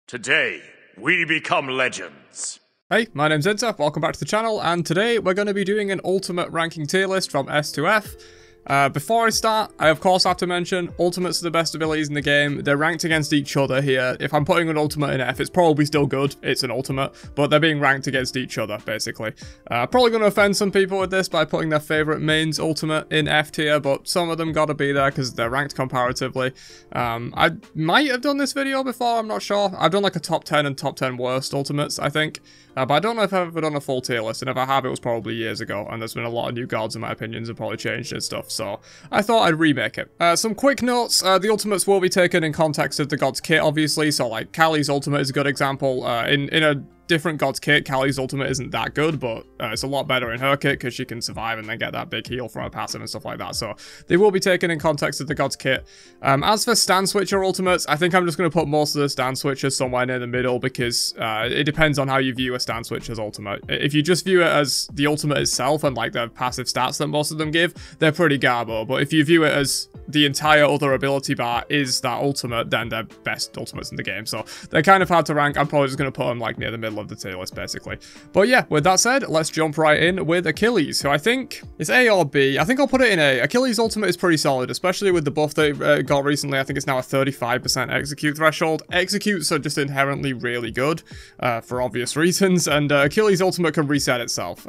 Today, we become legends. Hey, my name's Inter, welcome back to the channel, and today we're going to be doing an ultimate ranking tier list from S to F. Before I start, I of course have to mention, ultimates are the best abilities in the game. They're ranked against each other here. If I'm putting an ultimate in F, it's probably still good, it's an ultimate, but they're being ranked against each other, basically. Probably going to offend some people with this by putting their favourite mains ultimate in F tier, but some of them gotta be there because they're ranked comparatively. I might have done this video before, I'm not sure. I've done like a top 10 and top 10 worst ultimates, I think. But I don't know if I've ever done a full tier list, and if I have, it was probably years ago, and there's been a lot of new gods, and my opinions have probably changed and stuff, so I thought I'd remake it. Some quick notes, the ultimates will be taken in context of the god's kit, obviously, so like Kali's ultimate is a good example. In a different god's kit, Kali's ultimate isn't that good, but it's a lot better in her kit because she can survive and then get that big heal from her passive and stuff like that, so they will be taken in context of the god's kit. As for stand switcher ultimates, I think I'm just going to put most of the stand switchers somewhere near the middle because it depends on how you view a stand switcher's ultimate. If you just view it as the ultimate itself and like the passive stats that most of them give, they're pretty garbo, but if you view it as the entire other ability bar is that ultimate, then they're best ultimates in the game, so they're kind of hard to rank. I'm probably just going to put them like near the middle of the tier list, basically. But yeah, with that said, let's jump right in with Achilles, who I think is A or B. I think I'll put it in A. Achilles' ultimate is pretty solid, especially with the buff they got recently. I think it's now a 35% execute threshold. Executes are just inherently really good, for obvious reasons, and Achilles' ultimate can reset itself.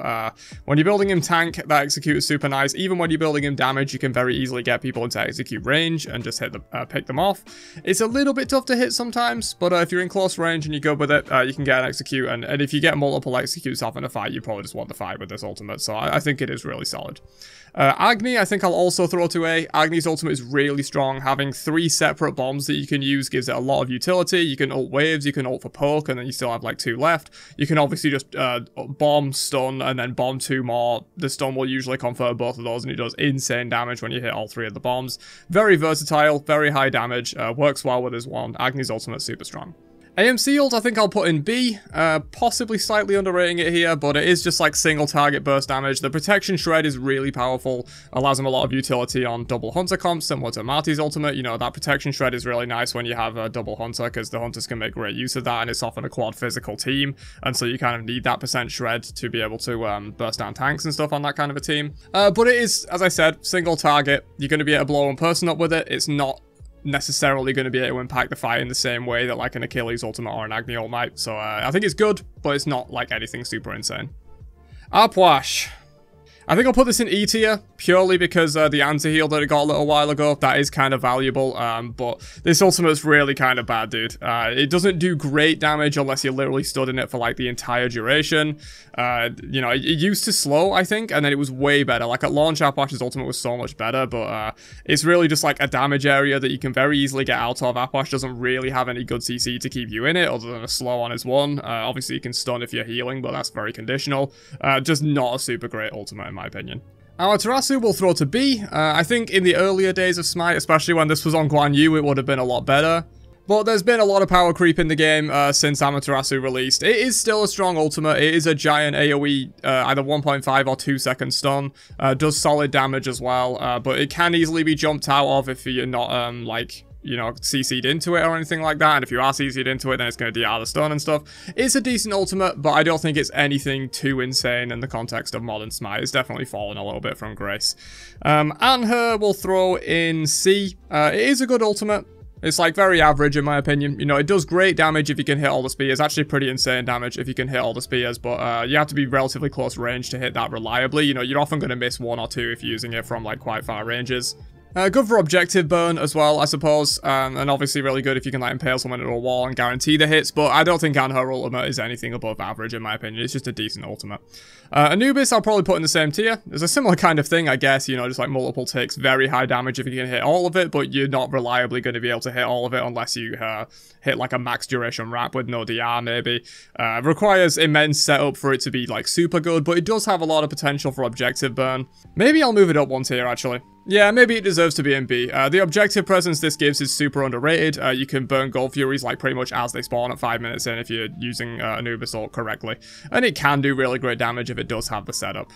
When you're building him tank, that execute is super nice. Even when you're building him damage, you can very easily get people into execute range and just hit the pick them off. It's a little bit tough to hit sometimes, but if you're in close range and you're good with it, you can get an execute, and if you get multiple executes off in a fight, you probably just want the fight with this ultimate, so I think it is really solid. Agni, I think I'll also throw to A. Agni's ultimate is really strong. Having 3 separate bombs that you can use gives it a lot of utility. You can ult waves, you can ult for poke, and then you still have like 2 left. You can obviously just bomb, stun, and then bomb 2 more. The stun will usually convert both of those, and it does insane damage when you hit all 3 of the bombs. Very versatile, very high damage, works well with his wand. Agni's ultimate super strong. AMC ult, I think I'll put in B, possibly slightly underrating it here, but it is just like single target burst damage. The protection shred is really powerful, allows him a lot of utility on double hunter comps, similar to Marty's ultimate. You know, that protection shred is really nice when you have a double hunter, because the hunters can make great use of that, and it's often a quad physical team, and so you kind of need that percent shred to be able to burst down tanks and stuff on that kind of a team. But it is, as I said, single target. You're going to be able to blow one person up with it. It's not necessarily going to be able to impact the fight in the same way that like an Achilles ultimate or an Agni ult might, so I think it's good, but it's not like anything super insane. Apwash. I think I'll put this in E tier, purely because the anti-heal that it got a little while ago, that is kind of valuable, but this ultimate's really kind of bad, dude. It doesn't do great damage unless you're literally stood in it for like the entire duration. You know, it used to slow, I think, and then it was way better. Like at launch, Apwash's ultimate was so much better, but it's really just like a damage area that you can very easily get out of. Apwash doesn't really have any good CC to keep you in it, other than a slow on his one. Obviously, you can stun if you're healing, but that's very conditional. Just not a super great ultimate, in my opinion. Amaterasu will throw to B. I think in the earlier days of Smite, especially when this was on Guan Yu, it would have been a lot better. But there's been a lot of power creep in the game since Amaterasu released. It is still a strong ultimate. It is a giant AoE, either 1.5 or 2 second stun. Does solid damage as well, but it can easily be jumped out of if you're not, like, you know, CC'd into it or anything like that, and if you are CC'd into it, then it's going to DR the stun and stuff. It's a decent ultimate, but I don't think it's anything too insane in the context of modern Smite. It's definitely fallen a little bit from grace. Anher will throw in C. It is a good ultimate. It's like very average in my opinion. You know, it does great damage if you can hit all the spears. Actually pretty insane damage if you can hit all the spears, but you have to be relatively close range to hit that reliably. You know, you're often going to miss 1 or 2 if you're using it from like quite far ranges. Good for objective burn as well, I suppose, and obviously really good if you can like impale someone into a wall and guarantee the hits, but I don't think Anher ultimate is anything above average in my opinion. It's just a decent ultimate. Anubis I'll probably put in the same tier. There's a similar kind of thing, I guess, you know, just like multiple ticks, very high damage if you can hit all of it, but you're not reliably going to be able to hit all of it unless you hit like a max duration wrap with no DR maybe. Requires immense setup for it to be like super good, but it does have a lot of potential for objective burn. Maybe I'll move it up 1 tier actually. Yeah, maybe it deserves to be in B. The objective presence this gives is super underrated. You can burn Gold Furies like pretty much as they spawn at 5 minutes in if you're using Anubis ult correctly. And it can do really great damage if it does have the setup.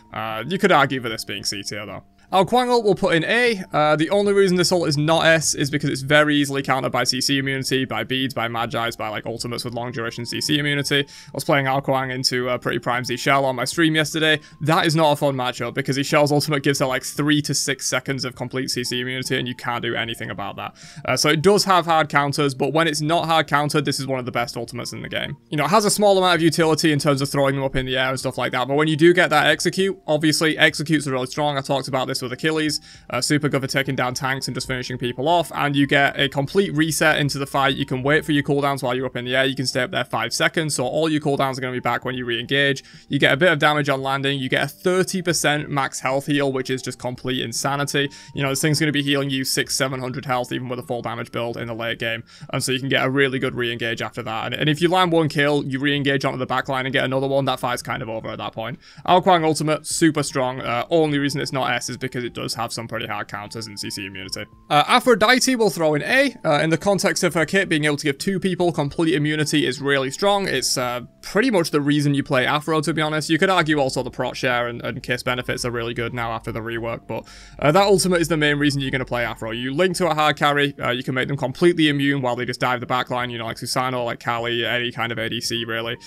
You could argue for this being C tier though. Our Kwang ult will put in A. The only reason this ult is not S is because it's very easily countered by CC immunity, by beads, by Magi's, by like ultimates with long duration CC immunity. I was playing Our Kwang into Pretty Prime Z Shell on my stream yesterday. That is not a fun matchup because his Shell's ultimate gives her like 3 to 6 seconds of complete CC immunity and you can't do anything about that. So it does have hard counters, but when it's not hard countered, this is one of the best ultimates in the game. You know, it has a small amount of utility in terms of throwing them up in the air and stuff like that, but when you do get that execute, obviously executes are really strong. I talked about this with Achilles. Super good for taking down tanks and just finishing people off, and you get a complete reset into the fight. You can wait for your cooldowns while you're up in the air. You can stay up there 5 seconds, so all your cooldowns are going to be back when you re-engage. You get a bit of damage on landing. You get a 30% max health heal, which is just complete insanity. You know, this thing's going to be healing you 600-700 health even with a full damage build in the late game, and so you can get a really good re-engage after that. And if you land one kill, you re-engage onto the backline and get another one, that fight's kind of over at that point. Our Kwang ultimate, super strong. Only reason it's not S is because it does have some pretty hard counters and CC immunity. Aphrodite will throw in A. In the context of her kit, being able to give 2 people complete immunity is really strong. It's pretty much the reason you play Aphro, to be honest. You could argue also the prot share and kiss benefits are really good now after the rework, but that ultimate is the main reason you're going to play Aphro. You link to a hard carry, you can make them completely immune while they just dive the backline, you know, like Susano, like Kali, any kind of ADC, really.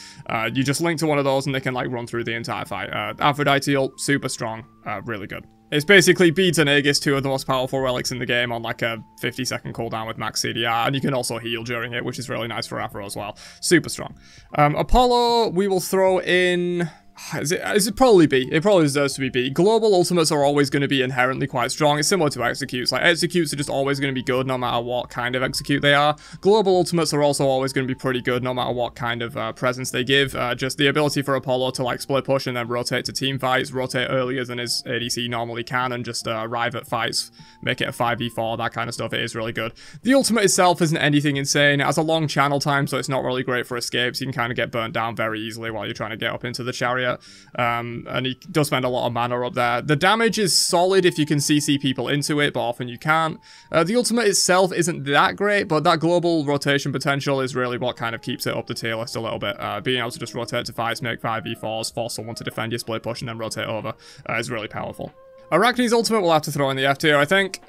You just link to one of those and they can, like, run through the entire fight. Aphrodite ult, super strong, really good. It's basically Beads and Aegis, 2 of the most powerful relics in the game, on like a 50-second cooldown with max CDR, and you can also heal during it, which is really nice for Aphro as well. Super strong. Apollo, we will throw in... Is it probably B? It probably deserves to be B. Global ultimates are always going to be inherently quite strong. It's similar to executes. Like, executes are just always going to be good no matter what kind of execute they are. Global ultimates are also always going to be pretty good no matter what kind of presence they give. Just the ability for Apollo to like split push and then rotate to team fights, rotate earlier than his ADC normally can, and just arrive at fights, make it a 5v4, that kind of stuff. It is really good. The ultimate itself isn't anything insane. It has a long channel time, so it's not really great for escapes. You can kind of get burnt down very easily while you're trying to get up into the chariot. And he does spend a lot of mana up there. The damage is solid if you can CC people into it, but often you can't. The ultimate itself isn't that great, but that global rotation potential is really what kind of keeps it up the tier list a little bit. Being able to just rotate to fights, make 5v4s, force someone to defend your split push and then rotate over is really powerful. Arachne's ultimate we'll have to throw in the F tier, I think.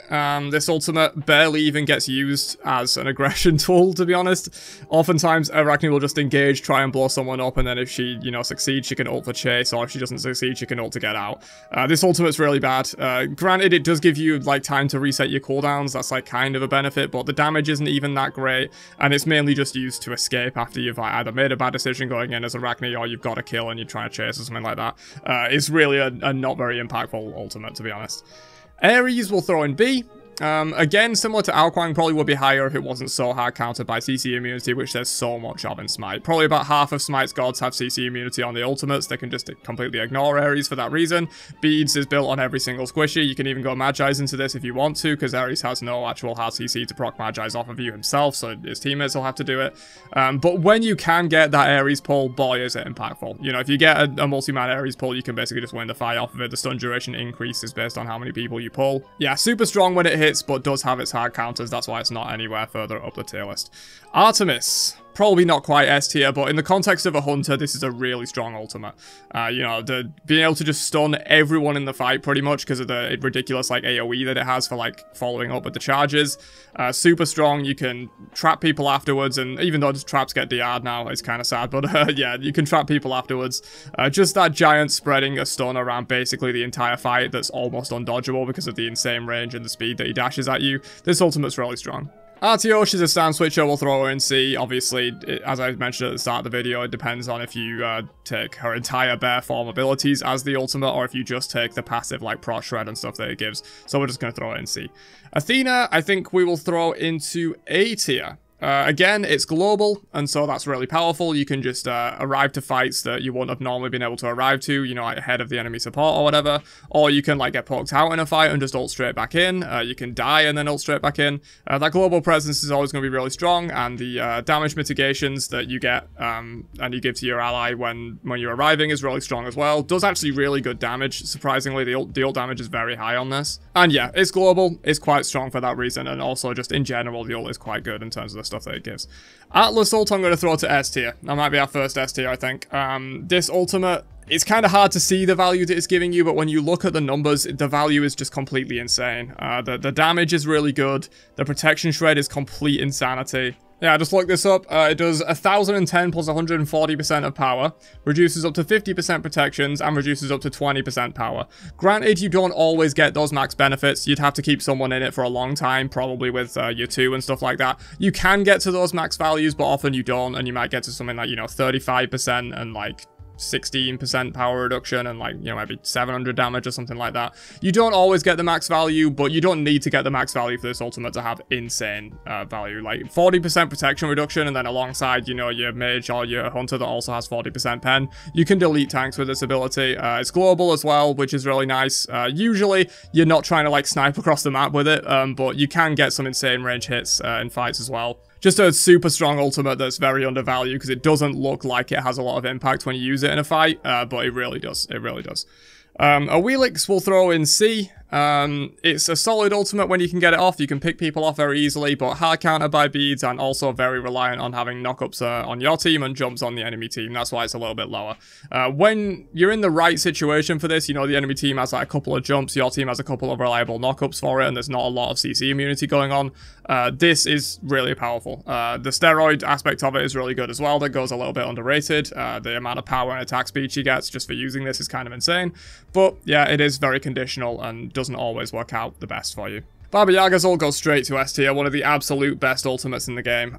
This ultimate barely even gets used as an aggression tool, to be honest. Oftentimes, Arachne will just engage, try and blow someone up, and then if she, you know, succeeds, she can ult for chase, or if she doesn't succeed, she can ult to get out. This ultimate's really bad. Granted, it does give you, like, time to reset your cooldowns. That's, like, kind of a benefit, but the damage isn't even that great, and it's mainly just used to escape after you've, like, either made a bad decision going in as Arachne, or you've got a kill and you're trying to chase or something like that. It's really a not very impactful ultimate, to be honest. Ares will throw in B. Again, similar to Ao Kuang, probably would be higher if it wasn't so hard countered by CC immunity, which there's so much of in Smite. Probably about half of Smite's gods have CC immunity on the ultimates. They can just completely ignore Ares for that reason. Beads is built on every single squishy. You can even go Magi's into this if you want to, because Ares has no actual hard CC to proc Magi's off of you himself, so his teammates will have to do it. But when you can get that Ares pull, boy, is it impactful. You know, if you get a multi-man Ares pull, you can basically just win the fight off of it. The stun duration increases based on how many people you pull. Yeah, super strong when it hits, but does have its hard counters. That's why it's not anywhere further up the tier list. Artemis. Probably not quite S tier, but in the context of a hunter, this is a really strong ultimate. You know, being able to just stun everyone in the fight pretty much because of the ridiculous, like, AoE that it has for, like, following up with the charges. Super strong. You can trap people afterwards, and even though just traps get DR'd now, it's kind of sad, but yeah, you can trap people afterwards. Just that giant spreading a stun around basically the entire fight that's almost undodgeable because of the insane range and the speed that he dashes at you. This ultimate's really strong. Artios is a stand switcher, we'll throw her in C. Obviously, as I mentioned at the start of the video, it depends on if you take her entire bare form abilities as the ultimate, or if you just take the passive, like, Prot Shred and stuff that it gives. So we're just going to throw it in C. Athena, I think we will throw into A tier. Again, it's global, and so that's really powerful. You can just arrive to fights that you wouldn't have normally been able to arrive to, you know, like ahead of the enemy support or whatever. Or you can, like, get poked out in a fight and just ult straight back in. You can die and then ult straight back in. That global presence is always going to be really strong, and the damage mitigations that you get and you give to your ally when you're arriving is really strong as well. Does actually really good damage. Surprisingly, the ult damage is very high on this. And yeah, it's global. It's quite strong for that reason, and also just in general, the ult is quite good in terms of the stuff that it gives. Atlas ult I'm going to throw to S tier. That might be our first S tier, I think. This ultimate it's kind of hard to see the value that it's giving you, but when you look at the numbers, the value is just completely insane. The damage is really good. The protection shred is complete insanity. Yeah, I just looked this up. It does 1010 plus 140% of power, reduces up to 50% protections, and reduces up to 20% power. Granted, you don't always get those max benefits. You'd have to keep someone in it for a long time, probably with your 2 and stuff like that. You can get to those max values, but often you don't, and you might get to something like, 35% and like 16% power reduction and like, maybe 700 damage or something like that. You don't always get the max value, but you don't need to get the max value for this ultimate to have insane value. Like 40% protection reduction, and then alongside, your mage or your hunter that also has 40% pen. You can delete tanks with this ability. It's global as well, which is really nice. Usually, you're not trying to like snipe across the map with it, but you can get some insane range hits in fights as well. Just a super strong ultimate that's very undervalued because it doesn't look like it has a lot of impact when you use it in a fight, but it really does. It really does. A Wheelix will throw in C. It's a solid ultimate when you can get it off. You can pick people off very easily, but hard counter by beads and also very reliant on having knockups on your team and jumps on the enemy team. That's why it's a little bit lower. When you're in the right situation for this, the enemy team has like a couple of jumps, your team has a couple of reliable knockups for it, and there's not a lot of CC immunity going on. This is really powerful. The steroid aspect of it is really good as well. That goes a little bit underrated. The amount of power and attack speed she gets just for using this is kind of insane. But yeah, it is very conditional and doesn't always work out the best for you. Baba Yaga's ult goes straight to S tier, one of the absolute best ultimates in the game.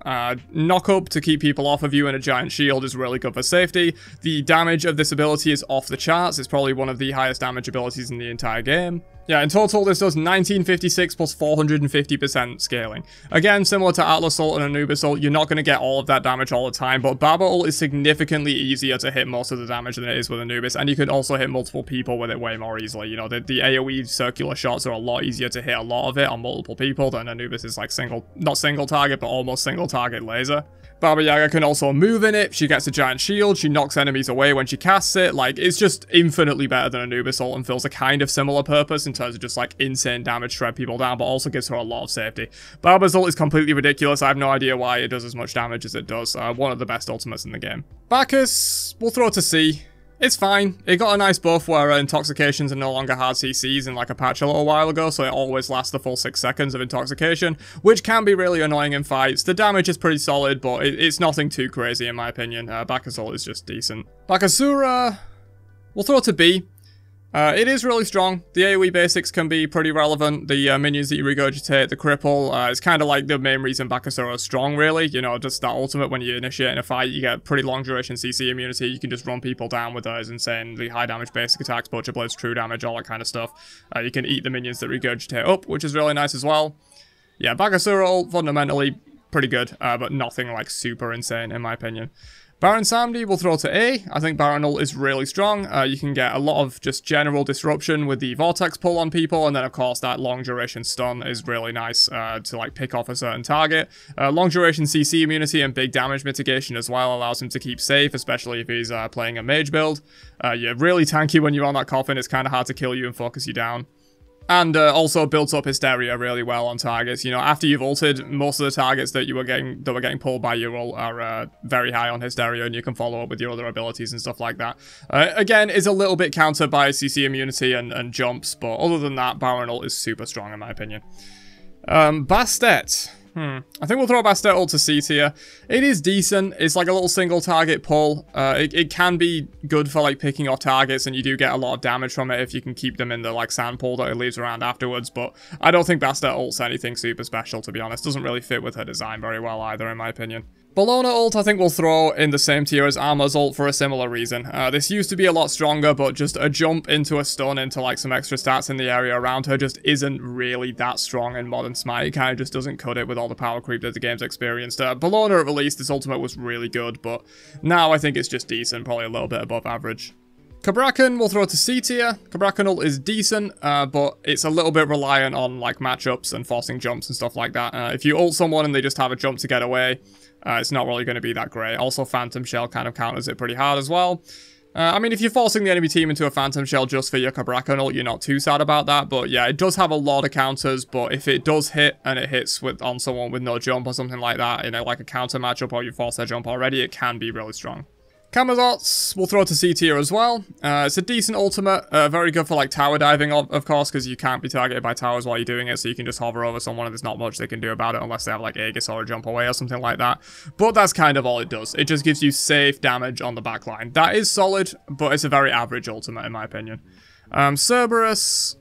Knock up to keep people off of you and a giant shield is really good for safety. The damage of this ability is off the charts. It's probably one of the highest damage abilities in the entire game. Yeah, in total, this does 1956 plus 450% scaling. Again, similar to Atlas ult and Anubis ult, you're not going to get all of that damage all the time, but Baba ult is significantly easier to hit most of the damage than it is with Anubis, and you can also hit multiple people with it way more easily. The AoE circular shots are a lot easier to hit a lot of it on multiple people than Anubis is like not single target, but almost single target laser. Baba Yaga can also move in it. She gets a giant shield. She knocks enemies away when she casts it. Like, it's just infinitely better than Anubis ult and fills a kind of similar purpose in terms of just like insane damage, shred people down, but also gives her a lot of safety. Baba's ult is completely ridiculous. I have no idea why it does as much damage as it does. One of the best ultimates in the game. Bacchus, we'll throw to C. It's fine. It got a nice buff where intoxications are no longer hard CCs in like a patch a little while ago, so it always lasts the full 6 seconds of intoxication, which can be really annoying in fights. The damage is pretty solid, but it's nothing too crazy in my opinion. Bacchus ult is just decent. Bakasura, we'll throw to B. It is really strong. The AoE basics can be pretty relevant. The minions that you regurgitate, the cripple, it's kind of like the main reason Bakasura is strong, really. Just that ultimate when you initiate in a fight, you get pretty long duration CC immunity. You can just run people down with those insanely high damage basic attacks, Butcher Blades, true damage, all that kind of stuff. You can eat the minions that regurgitate up, which is really nice as well. Yeah, Bakasura ult, fundamentally pretty good, but nothing like super insane in my opinion. Baron Samedi will throw to A. I think Baron ult is really strong. You can get a lot of just general disruption with the Vortex pull on people, and then of course that long duration stun is really nice to like pick off a certain target. Long duration CC immunity and big damage mitigation as well allows him to keep safe, especially if he's playing a mage build. You're really tanky when you're on that coffin. It's kind of hard to kill you and focus you down. And also builds up Hysteria really well on targets. After you've ulted, most of the targets that were getting pulled by your ult are very high on Hysteria, and you can follow up with your other abilities and stuff like that. Again, is a little bit countered by CC immunity and jumps, but other than that, Baron ult is super strong in my opinion. Bastet. I think we'll throw Bastet ult to C tier. It is decent. It's like a little single target pull. It can be good for like picking off targets, and you do get a lot of damage from it if you can keep them in the like sand pool that it leaves around afterwards, but I don't think Bastet ult's anything super special, to be honest. Doesn't really fit with her design very well either, in my opinion. Bellona ult I think we'll throw in the same tier as Armor's ult for a similar reason. This used to be a lot stronger, but just a jump into a stun into like some extra stats in the area around her just isn't really that strong in modern Smite. It kind of just doesn't cut it with all the power creep that the game's experienced. Bellona at release, this ultimate was really good, but now I think it's just decent, probably a little bit above average. Cabrakan will throw to C tier. Cabrakan ult is decent, but it's a little bit reliant on like matchups and forcing jumps and stuff like that. If you ult someone and they just have a jump to get away, it's not really going to be that great. Also, Phantom Shell kind of counters it pretty hard as well. I mean, if you're forcing the enemy team into a Phantom Shell just for your Cabrakan ult, you're not too sad about that. But yeah, it does have a lot of counters, but if it does hit and it hits on someone with no jump or something like that, like a counter matchup or you force their jump already, it can be really strong. Camazotz, we'll throw to C tier as well. It's a decent ultimate, very good for like tower diving, of course, because you can't be targeted by towers while you're doing it, so you can just hover over someone and there's not much they can do about it unless they have like Aegis or a jump away or something like that. But that's kind of all it does. It just gives you safe damage on the backline. That is solid, but it's a very average ultimate in my opinion. Cerberus,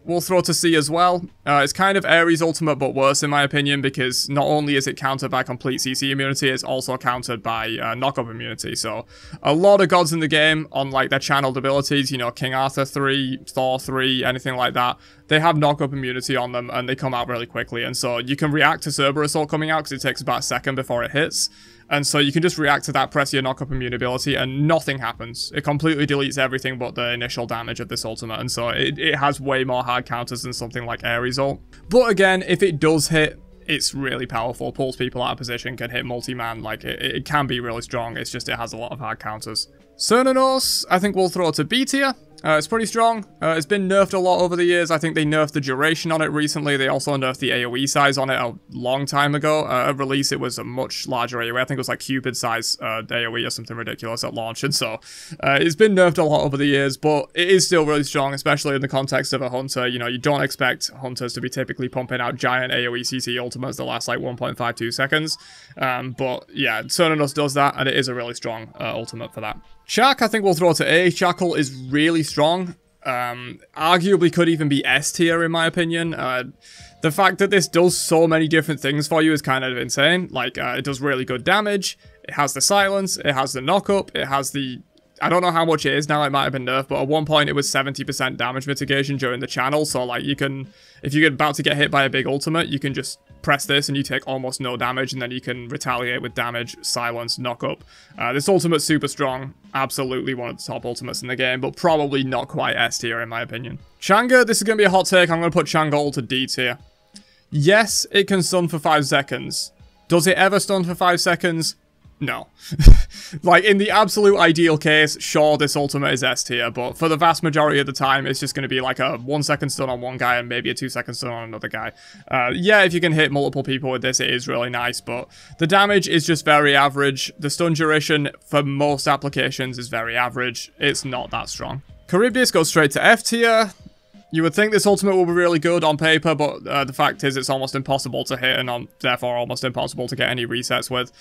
we'll throw to C as well. It's kind of Ares ultimate, but worse in my opinion, because not only is it countered by complete CC immunity, it's also countered by knock-up immunity. So a lot of gods in the game, on like their channeled abilities, you know, King Arthur 3, Thor 3, anything like that, they have knock-up immunity on them, and they come out really quickly. And so you can react to Cerberus ult coming out, because it takes about a second before it hits. And so you can just react to that, press your knock-up immune ability, and nothing happens. It completely deletes everything but the initial damage of this ultimate, and so it has way more hard counters than something like Ares ult. But again, if it does hit, it's really powerful. Pulls people out of position, can hit multi-man, like it can be really strong. It's just it has a lot of hard counters. Cernanos, I think we'll throw to B tier. It's pretty strong. It's been nerfed a lot over the years. I think they nerfed the duration on it recently. They also nerfed the AoE size on it a long time ago. At release, it was a much larger AoE. I think it was like Cupid size AoE or something ridiculous at launch. And so it's been nerfed a lot over the years, but it is still really strong, especially in the context of a hunter. You know, you don't expect hunters to be typically pumping out giant AoE CC ultimates that last like 1.52 seconds. But yeah, Cernanos does that, and it is a really strong ultimate for that. Shark, I think we'll throw to A. Shackle is really strong. Arguably could even be S tier in my opinion. The fact that this does so many different things for you is kind of insane. Like, it does really good damage, it has the silence, it has the knock-up, it has the... I don't know how much it is now, it might have been nerfed, but at one point it was 70% damage mitigation during the channel, so like you can... If you're about to get hit by a big ultimate, you can just press this and you take almost no damage, and then you can retaliate with damage, silence, knock-up. This ultimate's super strong, absolutely one of the top ultimates in the game, but probably not quite S tier in my opinion. Chang'e, this is going to be a hot take, I'm going to put Chang'e ult to D tier. Yes, it can stun for 5 seconds. Does it ever stun for 5 seconds? No. Like, in the absolute ideal case, sure, this ultimate is S tier, but for the vast majority of the time, it's just going to be like a 1 second stun on one guy and maybe a 2 second stun on another guy. Yeah, if you can hit multiple people with this, it is really nice, but the damage is just very average. The stun duration for most applications is very average. It's not that strong. Charybdis goes straight to F tier. You would think this ultimate will be really good on paper, but the fact is it's almost impossible to hit and therefore almost impossible to get any resets with.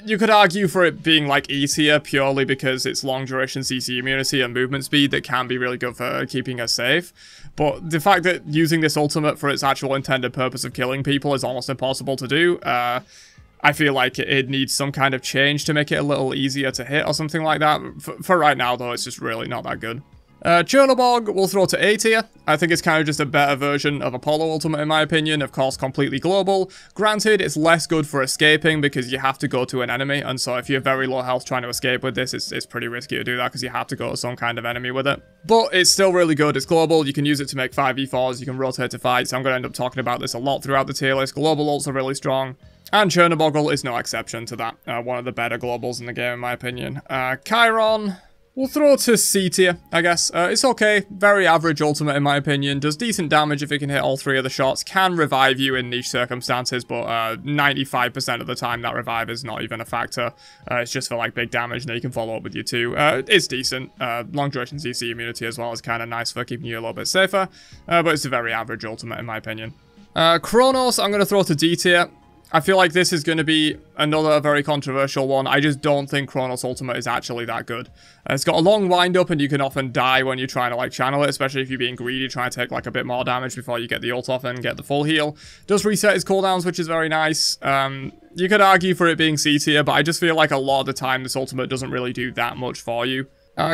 You could argue for it being like E tier purely because it's long duration CC immunity and movement speed that can be really good for keeping us safe. But the fact that using this ultimate for its actual intended purpose of killing people is almost impossible to do. I feel like it needs some kind of change to make it a little easier to hit or something like that. For right now though, it's just really not that good. Chernobog we'll throw to A tier. I think it's kind of just a better version of Apollo Ultimate in my opinion, of course completely global. Granted, it's less good for escaping because you have to go to an enemy, and so if you're very low health trying to escape with this, it's pretty risky to do that because you have to go to some kind of enemy with it. But it's still really good, it's global, you can use it to make 5v4s, you can rotate to fights. I'm going to end up talking about this a lot throughout the tier list. Global ults are really strong. And Chernobog is no exception to that. One of the better globals in the game in my opinion. Chiron... we'll throw to C tier, I guess. It's okay. Very average ultimate in my opinion. Does decent damage if it can hit all 3 of the shots. Can revive you in niche circumstances, but 95% of the time that revive is not even a factor. It's just for like big damage and then you can follow up with your 2. It's decent. Long duration CC immunity as well is kind of nice for keeping you a little bit safer. But it's a very average ultimate in my opinion. Kronos, I'm going to throw to D tier. I feel like this is going to be another very controversial one. I just don't think Kronos Ultimate is actually that good. It's got a long wind-up and you can often die when you're trying to like channel it, especially if you're being greedy, trying to take like a bit more damage before you get the ult off and get the full heal. Does reset his cooldowns, which is very nice. You could argue for it being C tier, but I just feel like a lot of the time this ultimate doesn't really do that much for you.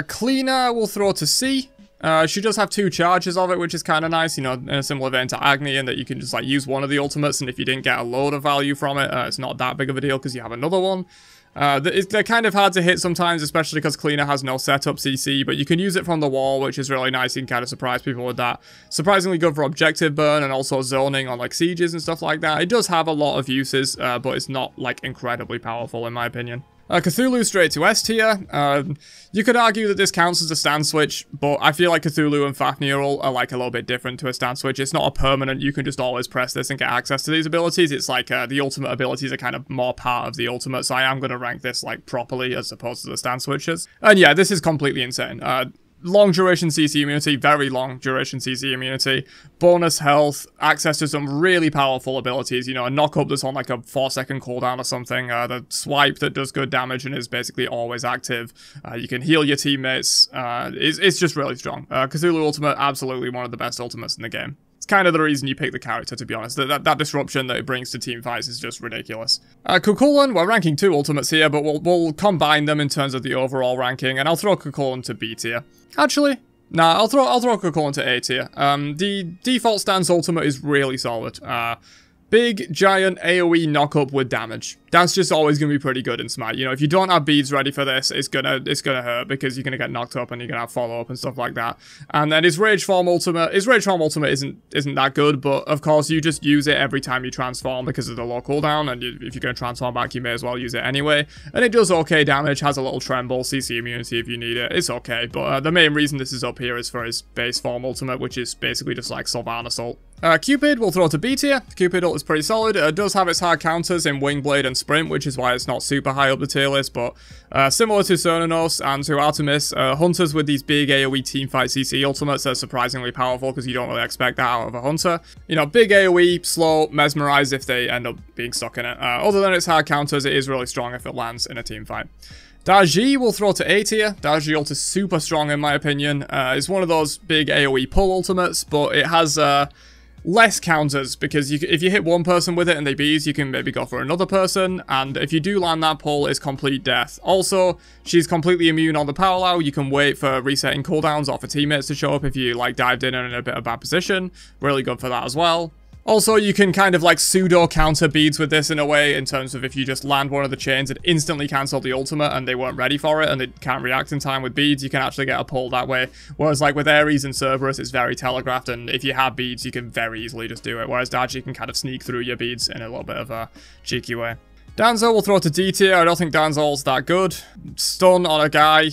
Cleaner we'll throw to C. She does have 2 charges of it, which is kind of nice, you know, in a similar vein to Agni, in that you can just, like, use one of the ultimates, and if you didn't get a load of value from it, it's not that big of a deal because you have another one. They're kind of hard to hit sometimes, especially because Cleaner has no setup CC, but you can use it from the wall, which is really nice. You can kind of surprise people with that. Surprisingly good for objective burn and also zoning on, like, sieges and stuff like that. It does have a lot of uses, but it's not, like, incredibly powerful, in my opinion. Cthulhu straight to S tier. You could argue that this counts as a stand switch, but I feel like Cthulhu and Fafnir are like a little bit different to a stand switch. It's not a permanent, you can just always press this and get access to these abilities. It's like the ultimate abilities are kind of more part of the ultimate, so I am going to rank this like properly as opposed to the stand switches. And yeah, this is completely insane. Long duration CC immunity, very long duration CC immunity, bonus health, access to some really powerful abilities, you know, a knock up that's on like a 4-second cooldown or something, the swipe that does good damage and is basically always active, you can heal your teammates, it's just really strong. Cthulhu Ultimate, absolutely one of the best ultimates in the game. It's kind of the reason you pick the character, to be honest. That disruption that it brings to team fights is just ridiculous. Kukulkan, we're ranking 2 ultimates here, but we'll combine them in terms of the overall ranking, and I'll throw Kukulkan to B tier. Actually, nah, I'll throw Kukulkan to A tier. The default stance ultimate is really solid. Big, giant AoE knock-up with damage. That's just always going to be pretty good in Smite. You know, if you don't have beads ready for this, it's gonna hurt because you're going to get knocked up and you're going to have follow-up and stuff like that. And then his Rage Form ultimate isn't that good, but of course you just use it every time you transform because of the low cooldown, and if you're going to transform back, you may as well use it anyway. And it does okay damage, has a little tremble, CC immunity if you need it. It's okay, but the main reason this is up here is for his base form ultimate, which is basically just like Sylvan Assault. Cupid we'll throw to B tier. Cupid ult is pretty solid. It does have its hard counters in Wing Blade and Sprint, which is why it's not super high up the tier list, but similar to Cernunnos and to Artemis, hunters with these big AoE teamfight CC ultimates are surprisingly powerful because you don't really expect that out of a hunter. You know, big AoE, slow, mesmerize if they end up being stuck in it. Other than its hard counters, it is really strong if it lands in a teamfight. Daji will throw to A tier. Daji ult is super strong in my opinion. It's one of those big AoE pull ultimates, but it has less counters, because if you hit one person with it and they bees, you can maybe go for another person, and if you do land that pull, it's complete death. Also, she's completely immune on the power. You can wait for resetting cooldowns or for teammates to show up if you like dived in and in a bit of bad position. Really good for that as well. Also, you can kind of like pseudo counter beads with this in a way, in terms of if you just land one of the chains, it instantly cancels the ultimate and they weren't ready for it and it can't react in time with beads, you can actually get a pull that way. Whereas like with Ares and Cerberus, it's very telegraphed, and if you have beads, you can very easily just do it. Whereas Daji can kind of sneak through your beads in a little bit of a cheeky way. Danzo will throw to D tier. I don't think Danzo's that good. Stun on a guy.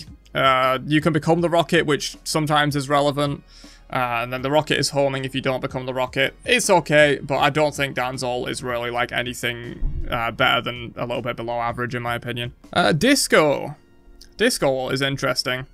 You can become the rocket, which sometimes is relevant. And then the rocket is homing if you don't become the rocket. It's okay, but I don't think Danzol is really like anything better than a little bit below average in my opinion. Disco. Disco is interesting.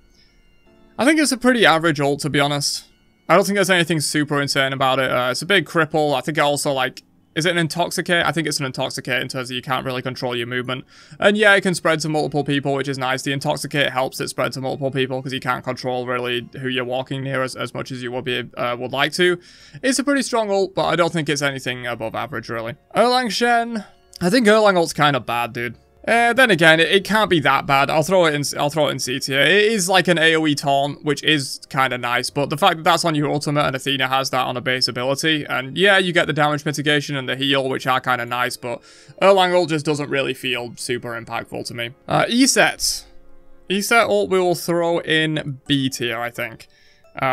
I think it's a pretty average ult, to be honest. I don't think there's anything super insane about it. It's a big cripple. I think it also like... Is it an intoxicate? I think it's an intoxicate in terms of you can't really control your movement. And yeah, it can spread to multiple people, which is nice. The intoxicate helps it spread to multiple people because you can't control really who you're walking near as much as you would like to. It's a pretty strong ult, but I don't think it's anything above average, really. Erlang Shen. I think Erlang ult's kind of bad, dude. Then again, it can't be that bad. I'll throw it in C tier. It is like an AoE taunt, which is kind of nice, but the fact that that's on your ultimate and Athena has that on a base ability, and yeah, you get the damage mitigation and the heal, which are kind of nice, but Erlang ult just doesn't really feel super impactful to me. ESET. ESET ult we will throw in B tier, I think.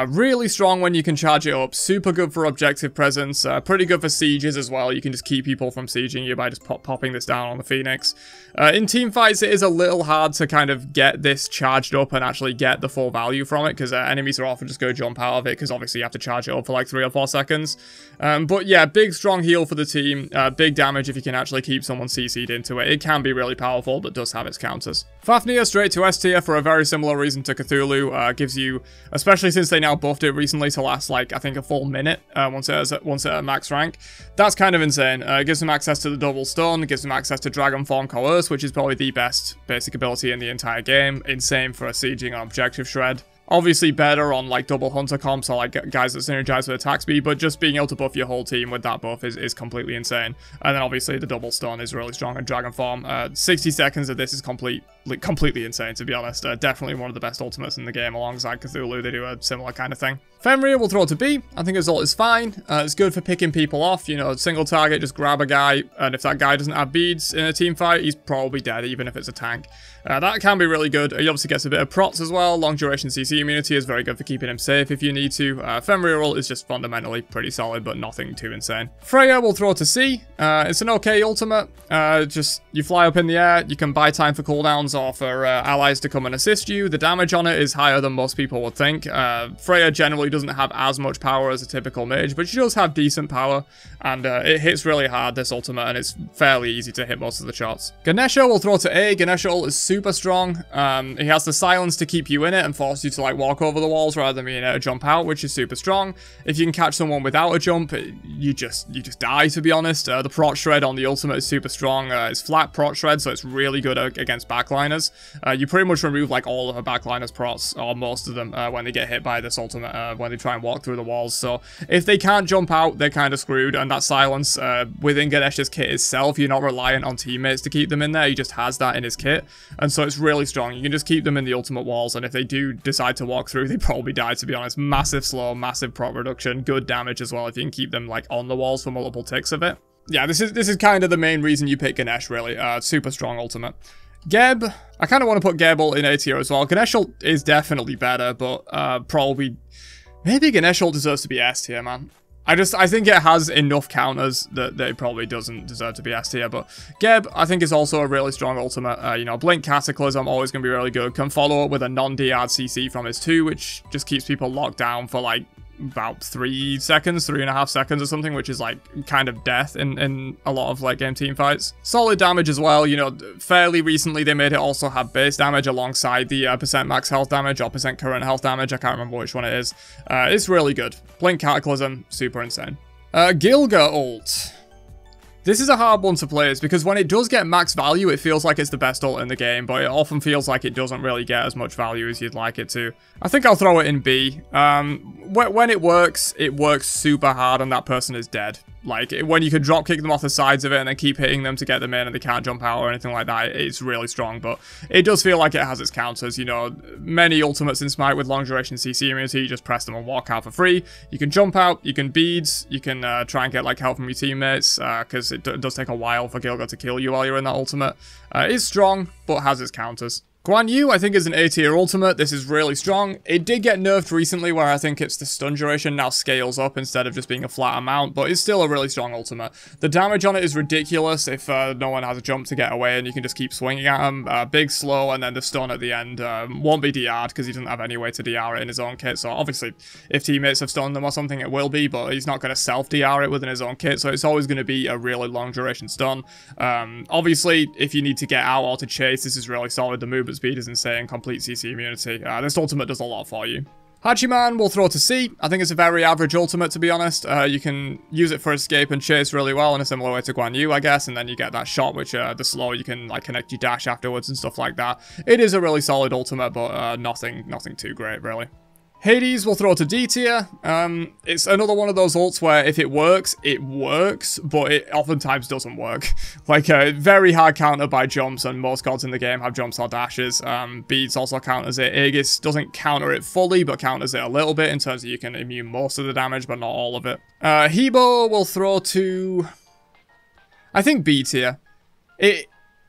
Really strong when you can charge it up, super good for objective presence, pretty good for sieges as well. You can just keep people from sieging you by just popping this down on the Phoenix. In team fights, it is a little hard to kind of get this charged up and actually get the full value from it, because enemies are often just going to jump out of it, because obviously you have to charge it up for like 3 or 4 seconds. But yeah, big strong heal for the team, big damage if you can actually keep someone CC'd into it. It can be really powerful, but does have its counters. Fafnir straight to S tier for a very similar reason to Cthulhu. Gives you, especially since they now buffed it recently to last like I think a full minute once it at max rank. That's kind of insane. It gives them access to the double stun, it gives them access to Dragon Form Coerce, which is probably the best basic ability in the entire game. Insane for a sieging on objective shred. Obviously better on like double hunter comps or like guys that synergize with attack speed, but just being able to buff your whole team with that buff is completely insane. And then obviously the double stun is really strong in Dragon Form. 60 seconds of this is complete like, completely insane, to be honest. Definitely one of the best ultimates in the game alongside Cthulhu. They do a similar kind of thing. Fenrir will throw to B. I think his ult is fine. It's good for picking people off. You know, single target, just grab a guy, and if that guy doesn't have beads in a team fight, he's probably dead, even if it's a tank. That can be really good. He obviously gets a bit of prots as well. Long duration CC immunity is very good for keeping him safe if you need to. Fenrir ult is just fundamentally pretty solid, but nothing too insane. Freya will throw to C. It's an okay ultimate. Just, you fly up in the air, you can buy time for cooldowns or for allies to come and assist you. The damage on it is higher than most people would think. Freya generally doesn't have as much power as a typical mage, but she does have decent power, and it hits really hard, this ultimate, and it's fairly easy to hit most of the shots. Ganesha will throw to A. Ganesha ult is super strong. He has the silence to keep you in it and force you to like walk over the walls rather than being able to jump out, which is super strong. If you can catch someone without a jump, you just die, to be honest. The prot shred on the ultimate is super strong. It's flat prot shred, so it's really good against backliners. You pretty much remove like all of a backliner's prots, or most of them, when they get hit by this ultimate, when they try and walk through the walls. So if they can't jump out, they're kind of screwed, and that silence within Ganesha's kit itself, you're not reliant on teammates to keep them in there. He just has that in his kit, and so it's really strong. You can just keep them in the ultimate walls, and if they do decide to walk through, they probably die, to be honest. Massive slow, massive prot reduction, good damage as well if you can keep them like on the walls for multiple ticks of it. Yeah, this is kind of the main reason you pick Ganesh, really. Super strong ultimate. Geb, I kind of want to put Geb ult in A tier as well. Ganesh ult is definitely better, but probably, maybe Ganesh ult deserves to be S tier, man. I think it has enough counters that it probably doesn't deserve to be S tier, but Geb, I think, is also a really strong ultimate. You know, Blink Cataclysm, always going to be really good. Can follow up with a non-DR'd CC from his 2, which just keeps people locked down for, like, about 3 seconds, 3.5 seconds or something, which is like kind of death in a lot of late game team fights. Solid damage as well. You know, fairly recently they made it also have base damage alongside the percent max health damage or percent current health damage. I can't remember which one it is. It's really good. Blink Cataclysm, super insane. Gilga ult. This is a hard one to place because when it does get max value, it feels like it's the best ult in the game, but it often feels like it doesn't really get as much value as you'd like it to. I think I'll throw it in B. When it works super hard and that person is dead. Like, when you can drop kick them off the sides of it and then keep hitting them to get them in and they can't jump out or anything like that, it's really strong, but it does feel like it has its counters. You know, many ultimates in Smite with long duration CC immunity, you just press them and walk out for free. You can jump out, you can beads, you can try and get like help from your teammates, because it does take a while for Gilga to kill you while you're in that ultimate. It's strong, but has its counters. Guan Yu, I think, is an A tier ultimate. This is really strong. It did get nerfed recently where I think it's the stun duration now scales up instead of just being a flat amount, but it's still a really strong ultimate. The damage on it is ridiculous if no one has a jump to get away and you can just keep swinging at him. Big slow, and then the stun at the end won't be DR'd because he doesn't have any way to DR it in his own kit. So obviously, if teammates have stunned them or something, it will be, but he's not going to self-DR it within his own kit, so it's always going to be a really long duration stun. Obviously, if you need to get out or to chase, this is really solid. The movement speed is insane. Complete CC immunity. This ultimate does a lot for you. Hachiman will throw to C. I think it's a very average ultimate, to be honest. You can use it for escape and chase really well in a similar way to Guan Yu, I guess, and then you get that shot, which the slow, you can like connect your dash afterwards and stuff like that. It is a really solid ultimate, but nothing too great, really. Hades will throw to D tier. It's another one of those ults where if it works, but it oftentimes doesn't work. Like, very hard counter by jumps, and most gods in the game have jumps or dashes. Beads also counters it. Aegis doesn't counter it fully, but counters it a little bit in terms of you can immune most of the damage, but not all of it. Hebo will throw to, I think, B tier. It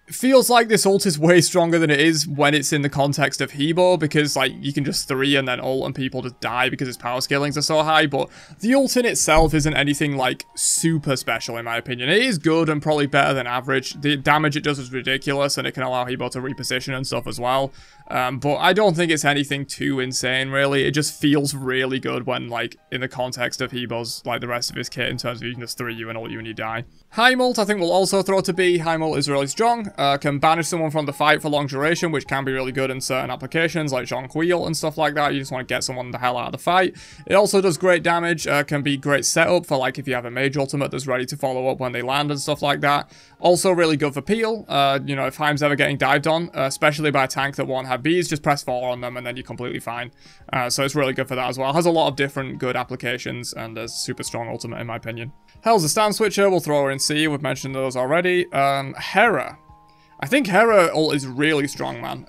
feels like this ult is way stronger than it is when it's in the context of Hebo, because like you can just 3 and then ult and people just die because his power scalings are so high, but the ult in itself isn't anything like super special in my opinion. It is good and probably better than average. The damage it does is ridiculous, and it can allow Hebo to reposition and stuff as well. But I don't think it's anything too insane, really. It just feels really good when, like, in the context of Hebo's, like, the rest of his kit, in terms of you can just 3 you and ult you and you die. Heimult, I think, will also throw to B. Heimult is really strong. Can banish someone from the fight for long duration, which can be really good in certain applications, like Jonquil and stuff like that. You just want to get someone the hell out of the fight. It also does great damage, can be great setup for, like, if you have a mage ultimate that's ready to follow up when they land and stuff like that. Also really good for peel. You know, if Heim's ever getting dived on, especially by a tank that won't have bees, just press 4 on them and then you're completely fine. So it's really good for that as well. Has a lot of different good applications and is super strong ultimate in my opinion. Hell's a stand switcher, we'll throw her in C, we've mentioned those already. Hera. I think Hera ult is really strong, man.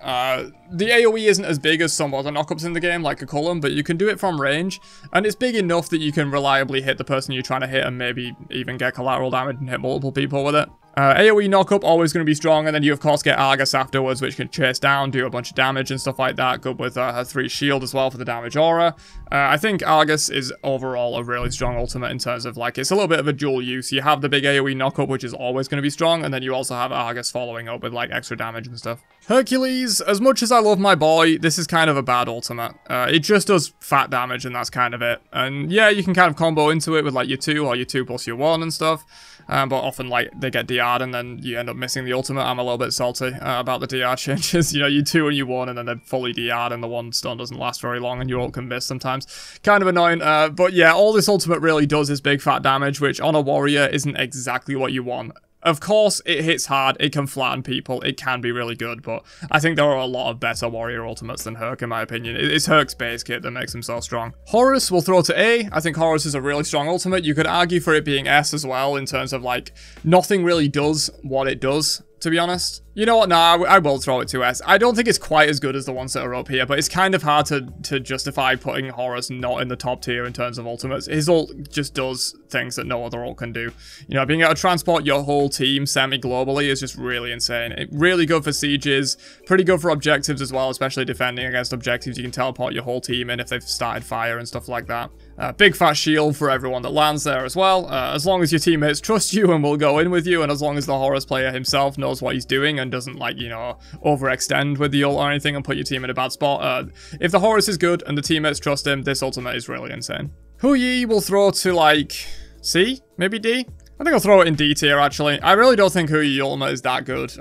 The AoE isn't as big as some other knockups in the game, like a Cullen, but you can do it from range, and it's big enough that you can reliably hit the person you're trying to hit and maybe even get collateral damage and hit multiple people with it. AoE knockup, always going to be strong, and then you of course get Argus afterwards, which can chase down, do a bunch of damage and stuff like that. Good with her 3 shield as well for the damage aura. I think Argus is overall a really strong ultimate in terms of, like, it's a little bit of a dual use. You have the big AoE knockup, which is always going to be strong, and then you also have Argus following up with, like, extra damage and stuff. Hercules, as much as I love my boy, this is kind of a bad ultimate. It just does fat damage, and that's kind of it. And yeah, you can kind of combo into it with, like, your 2 or your 2 plus your 1 and stuff. But often, like, they get DR'd and then you end up missing the ultimate. I'm a little bit salty about the DR changes. You know, you 2 and you 1 and then they're fully DR'd and the 1 stun doesn't last very long and your ult can miss sometimes. Kind of annoying. But yeah, all this ultimate really does is big fat damage, which on a warrior isn't exactly what you want. Of course, it hits hard, it can flatten people, it can be really good, but I think there are a lot of better warrior ultimates than Herc, in my opinion. It's Herc's base kit that makes him so strong. Horus will throw to A. I think Horus is a really strong ultimate. You could argue for it being S as well, in terms of, like, nothing really does what it does, to be honest. You know what, nah, I will throw it to S. I don't think it's quite as good as the ones that are up here, but it's kind of hard to justify putting Horus not in the top tier in terms of ultimates. His ult just does things that no other ult can do. You know, being able to transport your whole team semi-globally is just really insane. Really good for sieges, pretty good for objectives as well, especially defending against objectives. You can teleport your whole team in if they've started fire and stuff like that. Big fat shield for everyone that lands there as well. As long as your teammates trust you and will go in with you, and as long as the Horus player himself knows what he's doing and doesn't, like, you know, overextend with the ult or anything and put your team in a bad spot. If the Horus is good and the teammates trust him, this ultimate is really insane. Hu Yi will throw to, like, C? Maybe D? I think I'll throw it in D tier, actually. I really don't think Hu Yi ultimate is that good.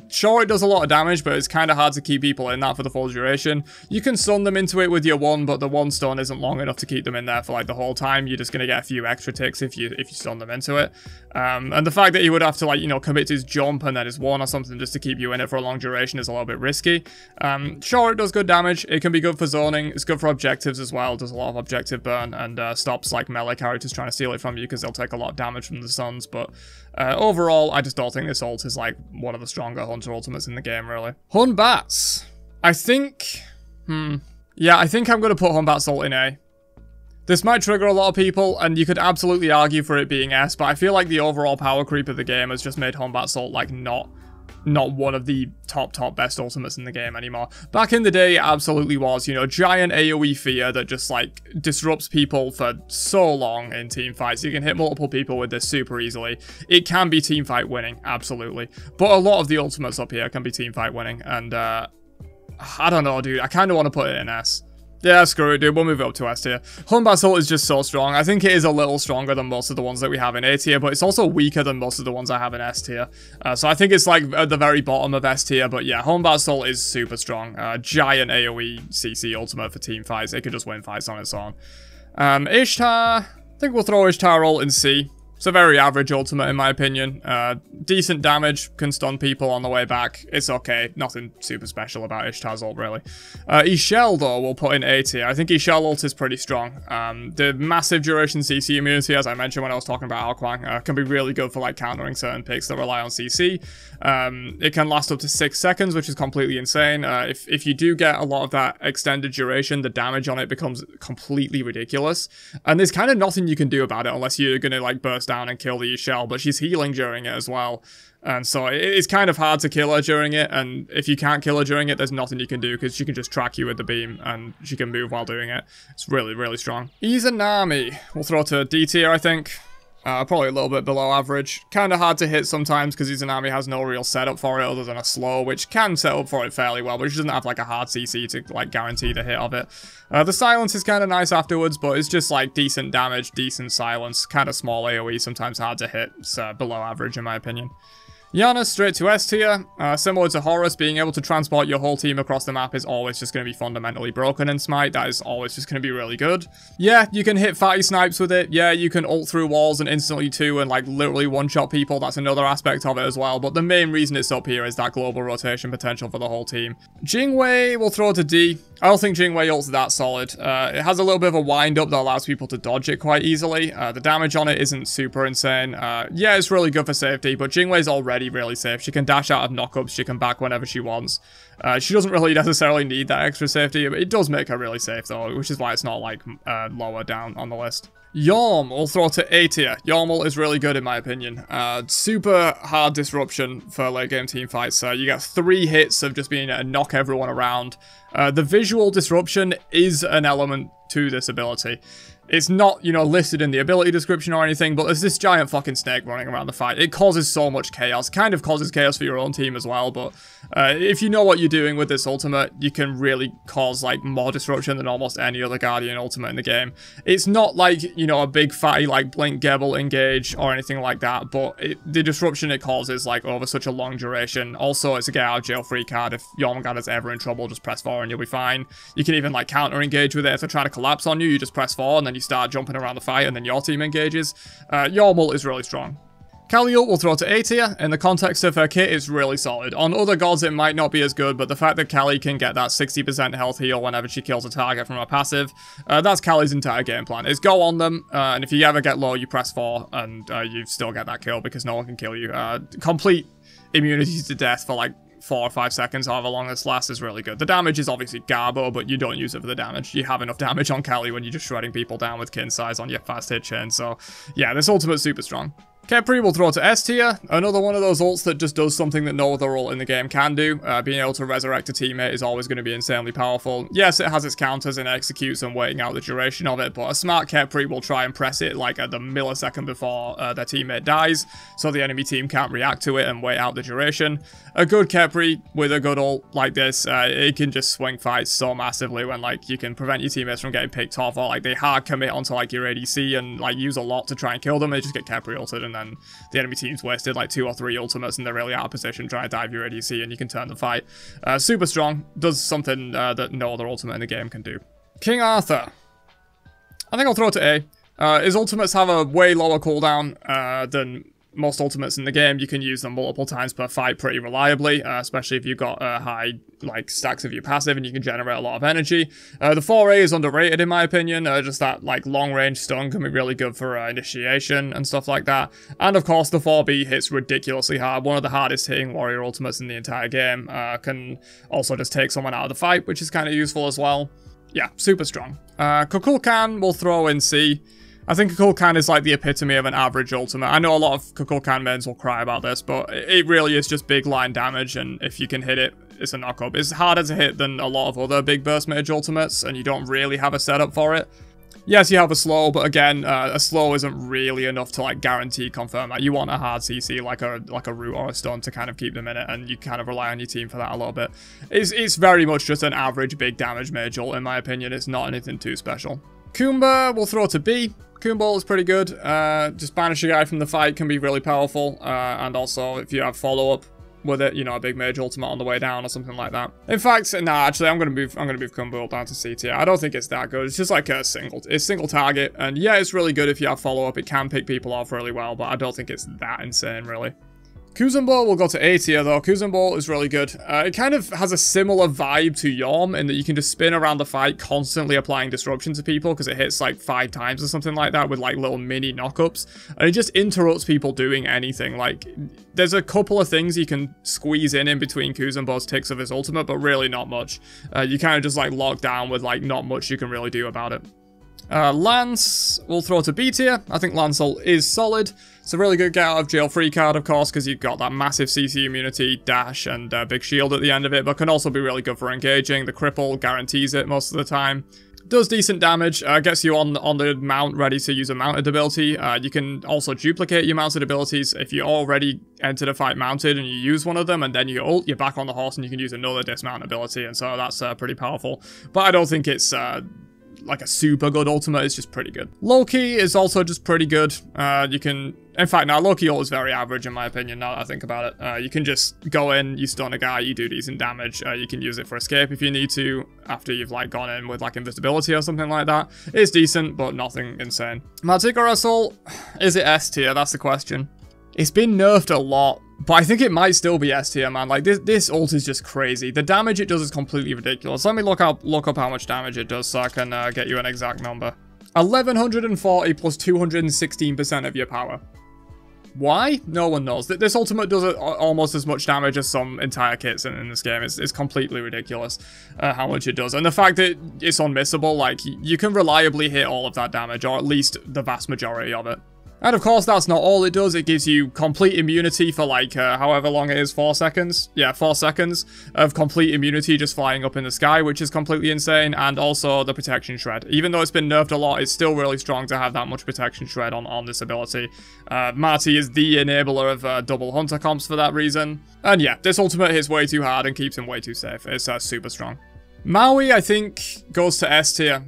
Sure, it does a lot of damage, but it's kind of hard to keep people in that for the full duration. You can stun them into it with your 1, but the 1 stun isn't long enough to keep them in there for, like, the whole time. You're just going to get a few extra ticks if you stun them into it. And the fact that he would have to, like, you know, commit to his jump and then his 1 or something just to keep you in it for a long duration is a little bit risky. Sure, it does good damage. It can be good for zoning. It's good for objectives as well. It does a lot of objective burn and stops, like, melee characters trying to steal it from you because they'll take a lot of damage from the stuns, but overall, I just don't think this ult is, like, one of the stronger Hunter ultimates in the game, really. Hun Bat's. I think... Yeah, I think I'm going to put Hun Bat's ult in A. This might trigger a lot of people, and you could absolutely argue for it being S, but I feel like the overall power creep of the game has just made Hun Bat's ult, like, not one of the top best ultimates in the game anymore. Back in the day, it absolutely was, you know, giant AoE fear that just, like, disrupts people for so long in team fights. You can hit multiple people with this super easily. It can be team fight winning, absolutely. But a lot of the ultimates up here can be team fight winning, and I don't know, dude. I kind of want to put it in S. Yeah, screw it, dude. We'll move it up to S tier. Hun Bat's ult is just so strong. I think it is a little stronger than most of the ones that we have in A tier, but it's also weaker than most of the ones I have in S tier. So I think it's, like, at the very bottom of S tier, but yeah, Hun Bat's ult is super strong. Giant AoE CC ultimate for team fights. It could just win fights on its own. Ishtar. I think we'll throw Ishtar ult in C. It's a very average ultimate in my opinion. Decent damage, can stun people on the way back. It's okay. Nothing super special about Ishtar's ult, really. Ishel, though, we'll put in A tier. I think Ishel ult is pretty strong. The massive duration CC immunity, as I mentioned when I was talking about Alquang, can be really good for, like, countering certain picks that rely on CC. It can last up to 6 seconds, which is completely insane. If you do get a lot of that extended duration, the damage on it becomes completely ridiculous. And there's kind of nothing you can do about it unless you're going to, like, burst down and kill the Ishel, but she's healing during it as well. And so it's kind of hard to kill her during it, and if you can't kill her during it, there's nothing you can do because she can just track you with the beam and she can move while doing it. It's really, really strong. Izanami. We'll throw to D tier, I think. Probably a little bit below average. Kind of hard to hit sometimes because Izanami has no real setup for it other than a slow, which can set up for it fairly well, but she doesn't have, like, a hard CC to, like, guarantee the hit of it. The silence is kind of nice afterwards, but it's just, like, decent damage, decent silence, kind of small AoE, sometimes hard to hit. It's below average in my opinion. Yana straight to S tier. Similar to Horus, being able to transport your whole team across the map is always just going to be fundamentally broken in Smite. That is always just going to be really good. Yeah, you can hit fatty snipes with it. Yeah, you can ult through walls and instantly too and, like, literally one-shot people. That's another aspect of it as well. But the main reason it's up here is that global rotation potential for the whole team. Jingwei will throw to D. I don't think Jingwei ult's that solid. It has a little bit of a wind-up that allows people to dodge it quite easily. The damage on it isn't super insane. Yeah, it's really good for safety, but Jingwei's already really safe. She can dash out of knockups, she can back whenever she wants. She doesn't really necessarily need that extra safety, but it does make her really safe though, which is why it's not like lower down on the list. Yorm will throw to A tier. Yormul is really good in my opinion. Super hard disruption for late game team fights. You get 3 hits of just being able to knock everyone around. The visual disruption is an element to this ability. It's not, you know, listed in the ability description or anything, but there's this giant fucking snake running around the fight. It causes so much chaos. Kind of causes chaos for your own team as well, but if you know what you're doing with this ultimate, you can really cause, like, more disruption than almost any other Guardian ultimate in the game. It's not like, you know, a big fatty, like, Blink Gebel engage or anything like that, but the disruption it causes, like, over such a long duration. Also, it's a get out of jail free card. If Jormungand is ever in trouble, just press 4 and you'll be fine. You can even, like, counter engage with it. If they're trying to collapse on you, you just press 4 and then you start jumping around the fight and then your team engages. Yormul is really strong. Kaliult will throw to A tier. In the context of her kit, it's really solid. On other gods, it might not be as good, but the fact that Kali can get that 60% health heal whenever she kills a target from her passive, that's Kali's entire game plan, is go on them, and if you ever get low, you press 4, and you still get that kill because no one can kill you. Complete immunity to death for like 4 or 5 seconds, however long this lasts, is really good. The damage is obviously garbo, but you don't use it for the damage. You have enough damage on Kali when you're just shredding people down with kin size on your fast hit chain, so yeah, this ultimate's super strong. Khepri will throw to S tier, another one of those ults that just does something that no other ult in the game can do. Being able to resurrect a teammate is always going to be insanely powerful. Yes, it has its counters and executes and waiting out the duration of it, but a smart Khepri will try and press it like at the millisecond before their teammate dies, so the enemy team can't react to it and wait out the duration. A good Khepri with a good ult like this, it can just swing fights so massively when like you can prevent your teammates from getting picked off, or like they hard commit onto like your ADC and like use a lot to try and kill them. They just get Khepri ulted and then the enemy team's wasted like 2 or 3 ultimates and they're really out of position trying to dive your ADC and you can turn the fight. Super strong, does something that no other ultimate in the game can do. King Arthur. I think I'll throw it to A. His ultimates have a way lower cooldown than most ultimates in the game. You can use them multiple times per fight pretty reliably, especially if you've got high like stacks of your passive and you can generate a lot of energy. The 4A is underrated in my opinion. Just that like long range stun can be really good for initiation and stuff like that. And of course the 4B hits ridiculously hard. One of the hardest hitting warrior ultimates in the entire game. Can also just take someone out of the fight, which is kind of useful as well. Yeah, super strong. Kukulkan will throw in C. I think Kukulkan is like the epitome of an average ultimate. I know a lot of Kukulkan mains will cry about this, but it really is just big line damage, and if you can hit it, it's a knockup. It's harder to hit than a lot of other big burst mage ultimates, and you don't really have a setup for it. Yes, you have a slow, but again, a slow isn't really enough to like guarantee confirm that. You want a hard CC like a root or a stun to kind of keep them in it, and you kind of rely on your team for that a little bit. It's very much just an average big damage mage ult in my opinion. It's not anything too special. Kumba will throw to B. Kumball is pretty good. Just banish a guy from the fight can be really powerful, and also if you have follow-up with it, you know, a big mage ultimate on the way down or something like that. In fact, nah, actually, I'm gonna move Kumball down to C tier. I don't think it's that good. It's just like a single target, and yeah, it's really good if you have follow-up. It can pick people off really well, but I don't think it's that insane, really. Kuzenball will go to A tier though. Kuzenball is really good. It kind of has a similar vibe to Yorm in that you can just spin around the fight, constantly applying disruption to people because it hits like 5 times or something like that with like little mini knockups. And it just interrupts people doing anything. Like, there's a couple of things you can squeeze in between Kuzenball's ticks of his ultimate, but really not much. You kind of just like lock down with like not much you can really do about it. Lance will throw to B tier. I think Lance ult is solid. It's a really good get out of jail free card, of course, because you've got that massive CC immunity, dash, and big shield at the end of it, but can also be really good for engaging. The cripple guarantees it most of the time. Does decent damage, gets you on the mount ready to use a mounted ability. You can also duplicate your mounted abilities. If you already entered a fight mounted and you use one of them and then you ult, you're back on the horse and you can use another dismount ability, and so that's pretty powerful. But I don't think it's like a super good ultimate. It's just pretty good. Loki is also just pretty good. You can, in fact, now Loki ult is very average in my opinion now that I think about it. You can just go in, you stun a guy, you do decent damage. You can use it for escape if you need to, after you've like gone in with like invisibility or something like that. It's decent, but nothing insane. Manticore ult, is it S tier? That's the question. It's been nerfed a lot But I think it might still be S tier, man. Like, this ult is just crazy. The damage it does is completely ridiculous. Let me look up how much damage it does so I can get you an exact number. 1140 plus 216% of your power. Why? No one knows. This ultimate does almost as much damage as some entire kits in this game. It's completely ridiculous how much it does. And the fact that it's unmissable, like, you can reliably hit all of that damage, or at least the vast majority of it. And of course, that's not all it does. It gives you complete immunity for like, however long it is, 4 seconds? Yeah, 4 seconds of complete immunity just flying up in the sky, which is completely insane. And also the protection shred. Even though it's been nerfed a lot, it's still really strong to have that much protection shred on this ability. Marty is the enabler of double hunter comps for that reason. And yeah, this ultimate hits way too hard and keeps him way too safe. It's super strong. Maui, I think, goes to S tier.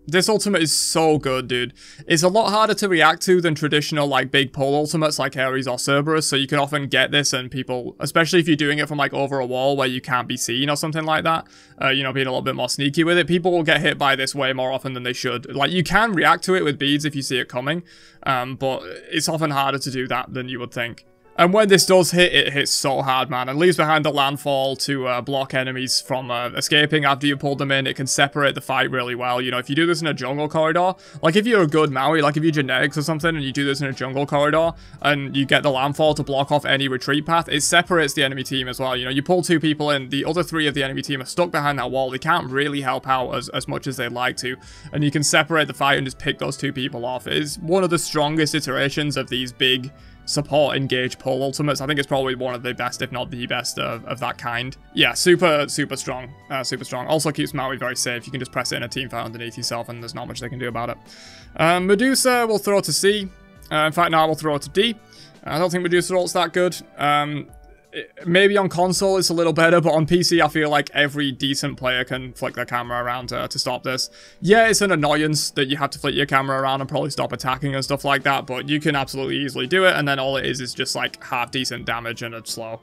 This ultimate is so good, dude. It's a lot harder to react to than traditional, like, big pull ultimates like Ares or Cerberus, so you can often get this and people, especially if you're doing it from, like, over a wall where you can't be seen or something like that, you know, being a little bit more sneaky with it, people will get hit by this way more often than they should. Like, you can react to it with beads if you see it coming, but it's often harder to do that than you would think. And when this does hit, it hits so hard, man, and leaves behind the landfall to block enemies from escaping after you pulled them in. It can separate the fight really well. You know, if you do this in a jungle corridor, like if you're a good Maui, like if you're genetics or something, and you do this in a jungle corridor, and you get the landfall to block off any retreat path, it separates the enemy team as well. You know, you pull 2 people in, the other 3 of the enemy team are stuck behind that wall. They can't really help out as much as they'd like to, and you can separate the fight and just pick those 2 people off. It is one of the strongest iterations of these big support engage pull ultimates. I think it's probably one of the best, if not the best, of that kind. Yeah, super strong. Super strong. Also keeps Maui very safe. You can just press it in a team fight underneath yourself and there's not much they can do about it. Medusa will throw to C. In fact, no, we'll throw it to D. I don't think Medusa ult's that good. Maybe on console it's a little better, but on PC I feel like every decent player can flick their camera around to stop this. Yeah, it's an annoyance that you have to flick your camera around and probably stop attacking and stuff like that, but you can absolutely easily do it, and then all it is just like half decent damage and it's slow.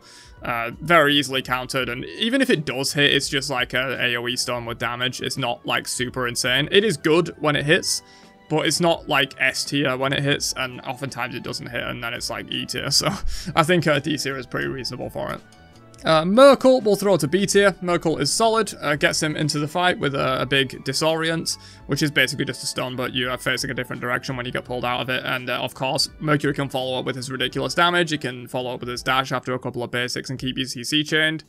Very easily countered, and even if it does hit, it's just like a AoE stun with damage. It's not like super insane. It is good when it hits, but it's not like S tier when it hits, and oftentimes it doesn't hit, and then it's like E tier, so I think D tier is pretty reasonable for it. Merkel will throw to B tier. Merkel is solid, gets him into the fight with a big disorient, which is basically just a stun, but you are facing a different direction when you get pulled out of it, and of course, Mercury can follow up with his ridiculous damage. He can follow up with his dash after a couple of basics and keep his CC chained.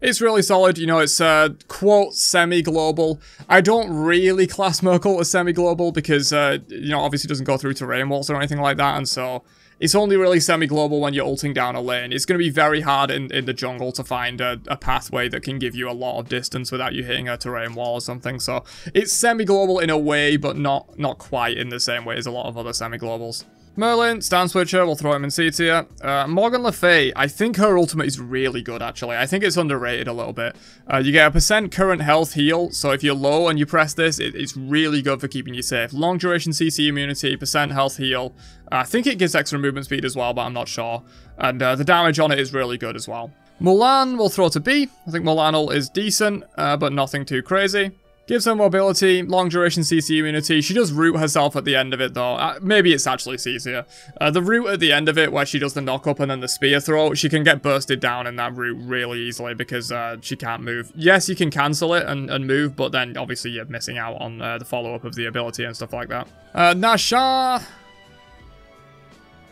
It's really solid, you know, it's, quote, semi-global. I don't really class Merkel as semi-global because, you know, obviously doesn't go through terrain walls or anything like that, and so it's only really semi-global when you're ulting down a lane. It's going to be very hard in the jungle to find a pathway that can give you a lot of distance without you hitting a terrain wall or something, so it's semi-global in a way, but not quite in the same way as a lot of other semi-globals. Merlin, stand switcher, we'll throw him in C tier. Morgan Le Fay, I think her ultimate is really good, actually. I think it's underrated a little bit. You get a % current health heal, so if you're low and you press this, it's really good for keeping you safe. Long duration CC immunity, % health heal. I think it gives extra movement speed as well, but I'm not sure. And the damage on it is really good as well. Mulan will throw to B. I think Mulan ult is decent, but nothing too crazy. Gives her mobility, long duration CC immunity. She does root herself at the end of it though. Maybe it's actually C tier. The root at the end of it where she does the knock up and then the spear throw, she can get bursted down in that root really easily because she can't move. Yes, you can cancel it and move, but then obviously you're missing out on the follow up of the ability and stuff like that. Nasha.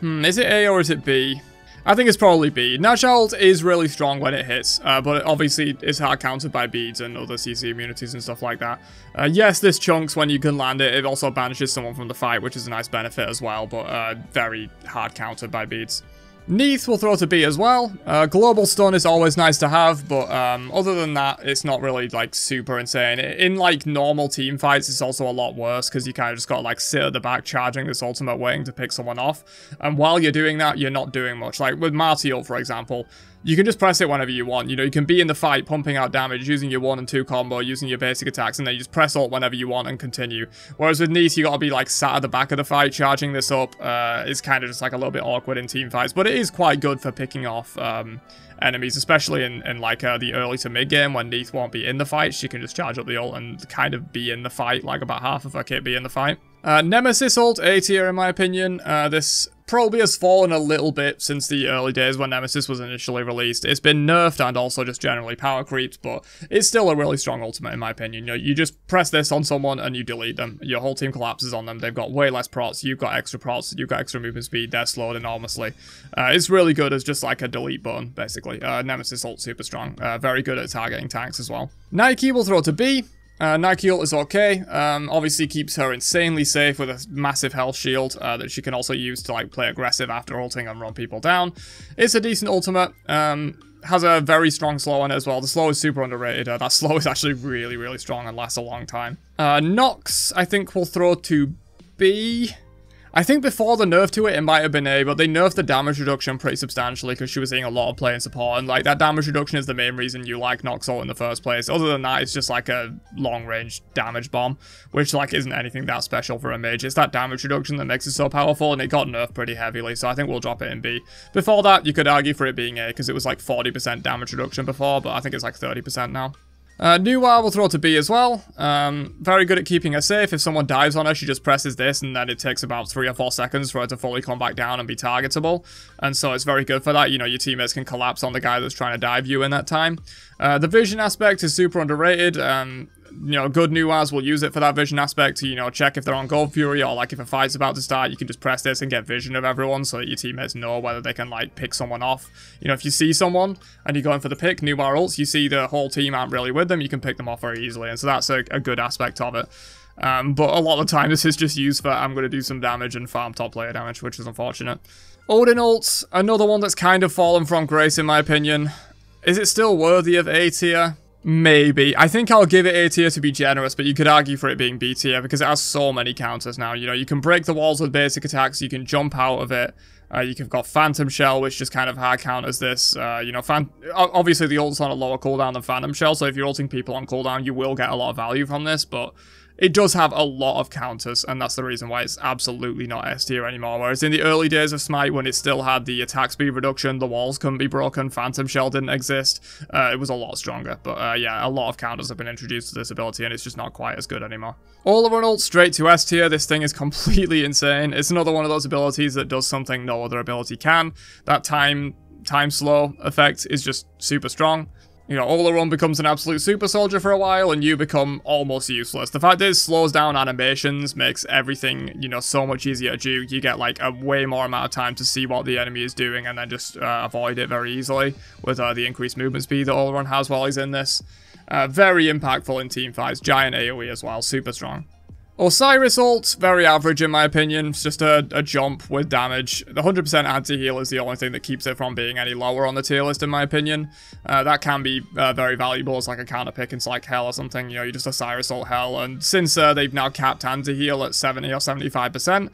Is it A or is it B? I think it's probably B. Nasha ult is really strong when it hits, but obviously it's hard countered by beads and other CC immunities and stuff like that. Yes, this chunks when you can land it. It also banishes someone from the fight, which is a nice benefit as well, but very hard countered by beads. Neath will throw to B as well. Global stun is always nice to have, but other than that, it's not really like super insane. In like normal team fights, it's also a lot worse because you kind of just got to like sit at the back charging this ultimate waiting to pick someone off. And while you're doing that, you're not doing much. Like with Marty ult, for example, you can just press it whenever you want. You know, you can be in the fight pumping out damage using your 1 and 2 combo, using your basic attacks, and then you just press ult whenever you want and continue. Whereas with Neath, you gotta be like sat at the back of the fight charging this up. It's kind of just like a little bit awkward in team fights, but it is quite good for picking off enemies, especially in like the early to mid game when Neath won't be in the fight. She can just charge up the ult and kind of be in the fight, like about half of her kit be in the fight. Nemesis ult, A tier in my opinion. This probably has fallen a little bit since the early days when Nemesis was initially released. It's been nerfed and also just generally power creeped, but it's still a really strong ultimate in my opinion. You know, you just press this on someone and you delete them. Your whole team collapses on them. They've got way less procs. You've got extra procs. You've got extra movement speed. They're slowed enormously. It's really good as just like a delete button, basically. Nemesis ult super strong. Very good at targeting tanks as well. Nike will throw to B. Nike ult is okay, obviously keeps her insanely safe with a massive health shield that she can also use to like play aggressive after ulting and run people down. It's a decent ultimate, has a very strong slow on it as well. The slow is super underrated, that slow is actually really, really strong and lasts a long time. Nox, I think will throw to B. I think before the nerf to it, it might have been A, but they nerfed the damage reduction pretty substantially because she was seeing a lot of play and support, and like that damage reduction is the main reason you like Nox ult in the first place. Other than that, it's just like a long-range damage bomb, which like isn't anything that special for a mage. It's that damage reduction that makes it so powerful, and it got nerfed pretty heavily, so I think we'll drop it in B. Before that, you could argue for it being A because it was like 40% damage reduction before, but I think it's like 30% now. Nuwa will throw to B as well. Very good at keeping her safe. If someone dives on her, she just presses this, and then it takes about 3 or 4 seconds for her to fully come back down and be targetable. And so it's very good for that. You know, your teammates can collapse on the guy that's trying to dive you in that time. The vision aspect is super underrated. You know, good Nuwas will use it for that vision aspect to, you know, check if they're on Gold Fury, or like if a fight's about to start, you can just press this and get vision of everyone so that your teammates know whether they can like pick someone off. You know, if you see someone and you're going for the pick, Nuwa ults, you see the whole team aren't really with them, you can pick them off very easily, and so that's a good aspect of it. But a lot of the time this is just used for I'm going to do some damage and farm top player damage, which is unfortunate. Odin ults, another one that's kind of fallen from grace in my opinion. Is it still worthy of A tier? Maybe. I think I'll give it A tier to be generous, but you could argue for it being B tier because it has so many counters now. You know, you can break the walls with basic attacks, you can jump out of it. You've got Phantom Shell, which just kind of hard counters this. You know, obviously the ult's on a lower cooldown than Phantom Shell, so if you're ulting people on cooldown, you will get a lot of value from this, but it does have a lot of counters, and that's the reason why it's absolutely not S tier anymore. Whereas in the early days of Smite, when it still had the attack speed reduction, the walls couldn't be broken, Phantom Shell didn't exist, it was a lot stronger. But yeah, a lot of counters have been introduced to this ability, and it's just not quite as good anymore. All of ult straight to S tier. This thing is completely insane. It's another one of those abilities that does something no other ability can. That time slow effect is just super strong. You know, Olaron becomes an absolute super soldier for a while, and you become almost useless. The fact that it slows down animations makes everything, you know, so much easier to do. You get, like, a way more amount of time to see what the enemy is doing, and then just avoid it very easily with the increased movement speed that Olaron has while he's in this. Very impactful in teamfights. Giant AoE as well. Super strong. Osiris ult, very average in my opinion. It's just a jump with damage. The 100% anti-heal is the only thing that keeps it from being any lower on the tier list in my opinion. That can be very valuable as like a counter pick into like Hell or something. You know, you just Osiris ult Hell, and since they've now capped anti-heal at 70 or 75%,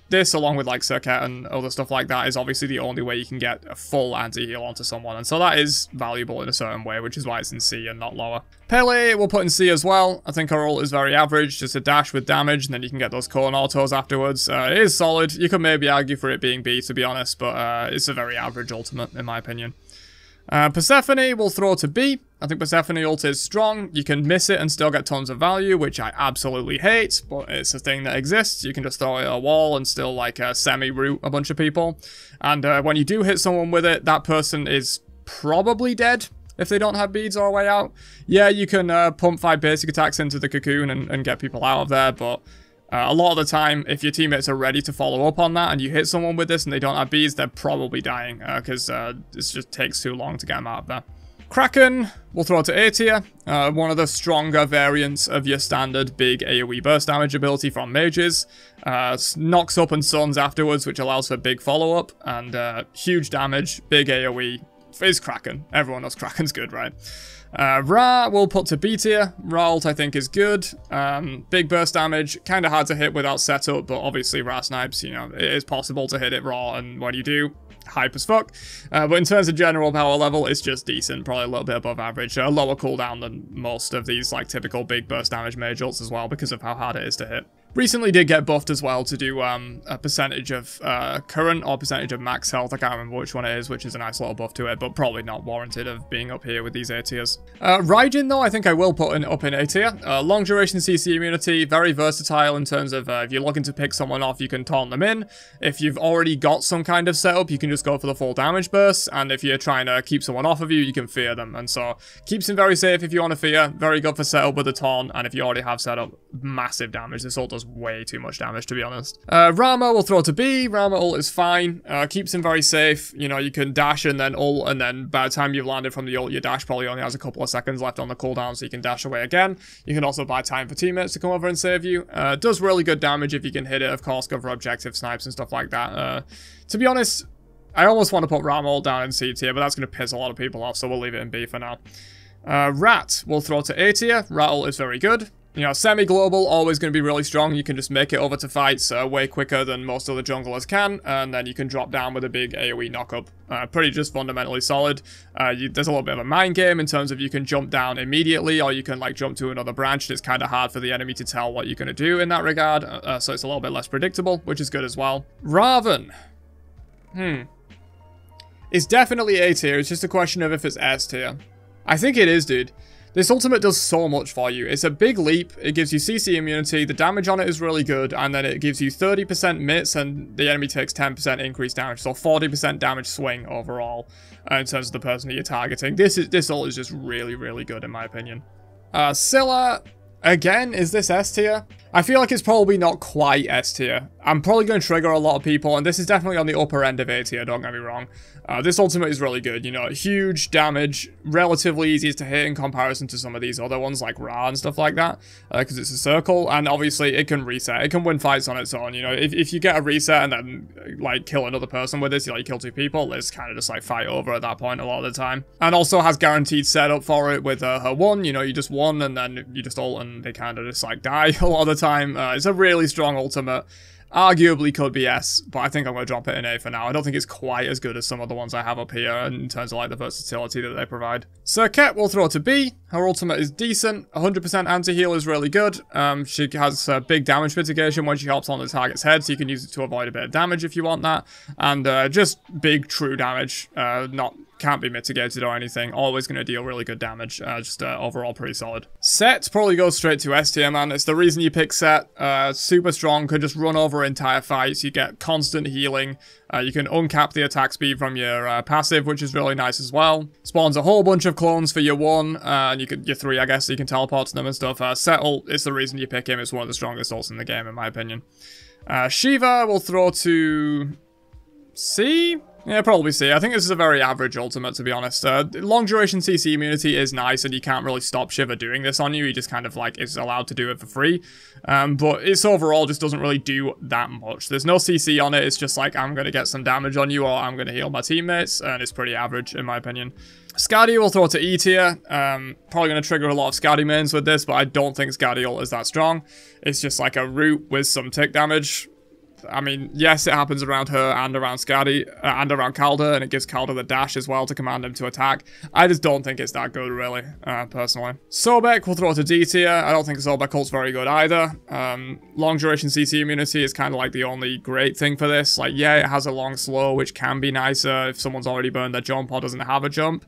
this along with like Circuit and other stuff like that is obviously the only way you can get a full anti-heal onto someone, and so that is valuable in a certain way, which is why it's in C and not lower. Pele we'll put in C as well. I think her ult is very average, just a dash with damage, and then you can get those cone autos afterwards. It is solid. You could maybe argue for it being B, to be honest, but it's a very average ultimate, in my opinion. Persephone will throw to B. I think Persephone ult is strong. You can miss it and still get tons of value, which I absolutely hate, but it's a thing that exists. You can just throw it at a wall and still, like, semi-root a bunch of people. And when you do hit someone with it, that person is probably dead if they don't have beads or a way out. Yeah, you can pump 5 basic attacks into the cocoon and get people out of there, but a lot of the time, if your teammates are ready to follow up on that and you hit someone with this and they don't have beads, they're probably dying, because this just takes too long to get them out of there. Kraken will throw to A tier, one of the stronger variants of your standard big AoE burst damage ability from mages. Knocks up and stuns afterwards, which allows for big follow-up, and huge damage, big AoE. Is Kraken. Everyone knows Kraken's good, right? Ra will put to B tier. Ra ult I think is good. Big burst damage, kind of hard to hit without setup, but obviously Ra snipes, you know, it is possible to hit it raw, and when you do, hype as fuck. But in terms of general power level, it's just decent, probably a little bit above average. A lower cooldown than most of these like typical big burst damage mage ults as well, because of how hard it is to hit. Recently did get buffed as well to do a percentage of current or percentage of max health. I can't remember which one it is, which is a nice little buff to it, but probably not warranted of being up here with these A tiers. Raijin, though, I think I will put up in A tier. Long duration CC immunity, very versatile in terms of if you're looking to pick someone off, you can taunt them in. If you've already got some kind of setup, you can just go for the full damage burst, and if you're trying to keep someone off of you, you can fear them. And so, keeps him very safe if you want to fear, very good for setup with a taunt, and if you already have setup, massive damage. This ult does way too much damage, to be honest. Rama will throw to B. Rama ult is fine. Keeps him very safe. You know, you can dash and then ult, and then by the time you've landed from the ult, your dash probably only has a couple of seconds left on the cooldown, so you can dash away again. You can also buy time for teammates to come over and save you. Does really good damage if you can hit it, of course, go for objective snipes and stuff like that. To be honest, I almost want to put Rama ult down in C tier, but that's going to piss a lot of people off, so we'll leave it in B for now. Rat will throw to A tier. Rat ult is very good. You know, semi-global, always going to be really strong. You can just make it over to fights way quicker than most other junglers can, and then you can drop down with a big AoE knockup. Pretty just fundamentally solid. There's a little bit of a mind game in terms of you can jump down immediately, or you can like jump to another branch. It's kind of hard for the enemy to tell what you're going to do in that regard, so it's a little bit less predictable, which is good as well. Raven. It's definitely A tier. It's just a question of if it's S tier. I think it is, dude. This ultimate does so much for you. It's a big leap. It gives you CC immunity. The damage on it is really good. And then it gives you 30% miss and the enemy takes 10% increased damage. So 40% damage swing overall in terms of the person that you're targeting. This ult is just really, really good in my opinion. Scylla, again, is this S tier? I feel like it's probably not quite S tier. I'm probably going to trigger a lot of people, and this is definitely on the upper end of A tier, don't get me wrong. This ultimate is really good, you know, huge damage, relatively easy to hit in comparison to some of these other ones like Ra and stuff like that, because it's a circle, and obviously it can reset, it can win fights on its own, you know, if you get a reset and then, like, kill another person with this, you like, kill 2 people, it's kind of just, like, fight over at that point a lot of the time. And also has guaranteed setup for it with her 1, you know, you just won, and then you just ult, and they kind of just, like, die a lot of the time. It's a really strong ultimate. Arguably could be S, but I think I'm going to drop it in A for now. I don't think it's quite as good as some of the ones I have up here in terms of like the versatility that they provide. Circuit will throw to B. Her ultimate is decent. 100% anti-heal is really good. She has big damage mitigation when she hops on the target's head, so you can use it to avoid a bit of damage if you want that. And just big true damage. Can't be mitigated or anything. Always going to deal really good damage. Overall pretty solid. Set probably goes straight to S tier, man. It's the reason you pick Set. Super strong. Could just run over entire fights. You get constant healing. You can uncap the attack speed from your passive, which is really nice as well. Spawns a whole bunch of clones for your 1, and your 3, I guess, so you can teleport to them and stuff. Set ult is the reason you pick him. It's one of the strongest ults in the game, in my opinion. Shiva will throw to C? Yeah, probably C. I think this is a very average ultimate, to be honest. Long duration CC immunity is nice, and you can't really stop Shiva doing this on you. He just kind of, like, is allowed to do it for free. But it's overall just doesn't really do that much. There's no CC on it. It's just like, I'm going to get some damage on you, or I'm going to heal my teammates, and it's pretty average, in my opinion. Skadi will throw to E tier. Probably going to trigger a lot of Skadi mains with this, but I don't think Skadi ult is that strong. It's just like a root with some tick damage. I mean, yes, it happens around her and around Skadi, and around Calder, and it gives Calder the dash as well to command him to attack. I just don't think it's that good, really, personally. Sobek will throw to D tier. I don't think Sobek ult's very good either. Long duration CC immunity is kind of like the only great thing for this. Like, yeah, it has a long slow, which can be nicer if someone's already burned their jump or doesn't have a jump.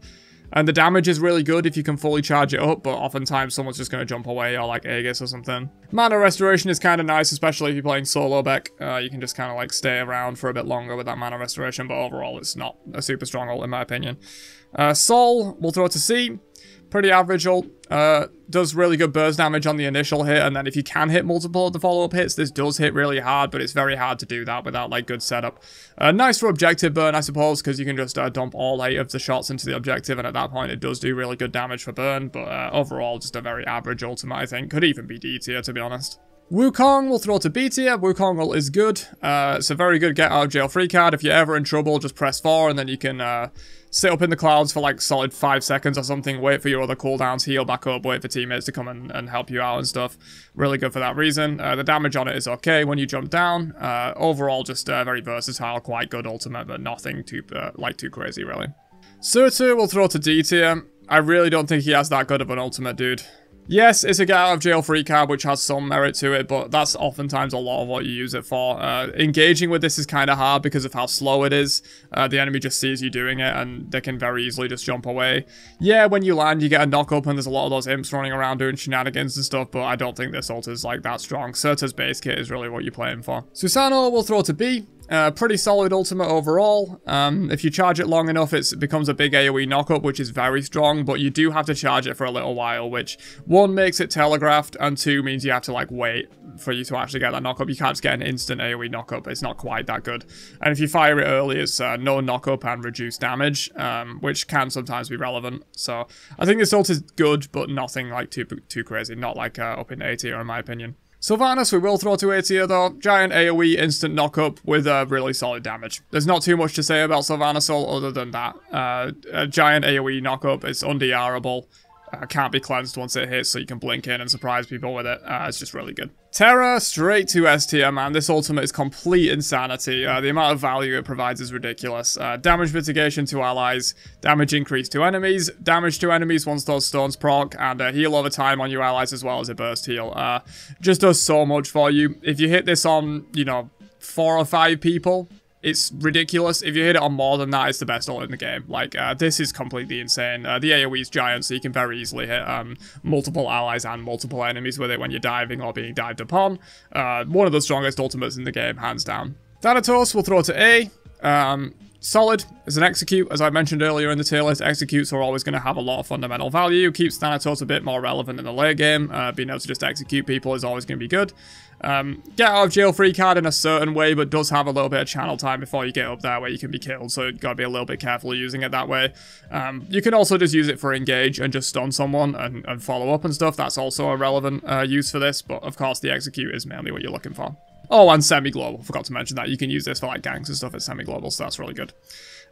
And the damage is really good if you can fully charge it up, but oftentimes someone's just going to jump away or like Aegis or something. Mana restoration is kind of nice, especially if you're playing solo Beck. You can just kind of like stay around for a bit longer with that mana restoration, but overall it's not a super strong ult in my opinion. Sol will throw to C. Pretty average ult. Does really good burst damage on the initial hit, and then if you can hit multiple of the follow-up hits, this does hit really hard, but it's very hard to do that without like good setup. Nice for objective burn, I suppose, because you can just dump all 8 of the shots into the objective, and at that point it does do really good damage for burn, but overall just a very average ultimate, I think. Could even be D tier, to be honest. Wukong will throw to B tier. Wukong ult is good. It's a very good get out of jail free card. If you're ever in trouble, just press 4 and then you can sit up in the clouds for like solid 5 seconds or something, wait for your other cooldowns, heal back up, wait for teammates to come and help you out and stuff. Really good for that reason. The damage on it is okay when you jump down. Overall, just very versatile, quite good ultimate, but nothing too crazy, really. Surtur will throw to D tier. I really don't think he has that good of an ultimate, dude. Yes, it's a get out of jail free card, which has some merit to it, but that's oftentimes a lot of what you use it for. Engaging with this is kind of hard because of how slow it is. The enemy just sees you doing it, and they can very easily just jump away. Yeah, when you land, you get a knock up, and there's a lot of those imps running around doing shenanigans and stuff, but I don't think this ult is like that strong. Surta's base kit is really what you're playing for. Susano will throw to B. Pretty solid ultimate overall. If you charge it long enough, it becomes a big AoE knockup, which is very strong, but you do have to charge it for a little while, which, one, makes it telegraphed, and two, means you have to, like, wait for you to actually get that knockup. You can't just get an instant AoE knockup. It's not quite that good. And if you fire it early, it's no knockup and reduced damage, which can sometimes be relevant. So, I think this ult is good, but nothing, like, too crazy. Not, like, up in A tier, in my opinion. Sylvanas we will throw to A tier though. Giant AoE instant knockup with really solid damage. There's not too much to say about Sylvanas other than that. A giant AoE knockup is undr'able. Can't be cleansed once it hits, so you can blink in and surprise people with it. It's just really good. Terra, straight to S tier, man. This ultimate is complete insanity. The amount of value it provides is ridiculous. Damage mitigation to allies, damage increase to enemies, damage to enemies once those stones proc, and heal over time on your allies as well as a burst heal. Just does so much for you. If you hit this on, you know, 4 or 5 people, it's ridiculous. If you hit it on more than that, it's the best ult in the game. Like, this is completely insane. The AoE is giant, so you can very easily hit multiple allies and multiple enemies with it when you're diving or being dived upon. One of the strongest ultimates in the game, hands down. Thanatos will throw to A. Solid as an execute, as I mentioned earlier in the tier list. Executes are always going to have a lot of fundamental value. Keeps Thanatos a bit more relevant in the late game. Being able to just execute people is always going to be good. Get out of jail free card in a certain way, but does have a little bit of channel time before you get up there where you can be killed, so you've got to be a little bit careful using it that way. You can also just use it for engage and just stun someone and follow up and stuff. That's also a relevant use for this, but of course the execute is mainly what you're looking for. Oh, and semi-global. Forgot to mention that. You can use this for like ganks and stuff at semi-global, so that's really good.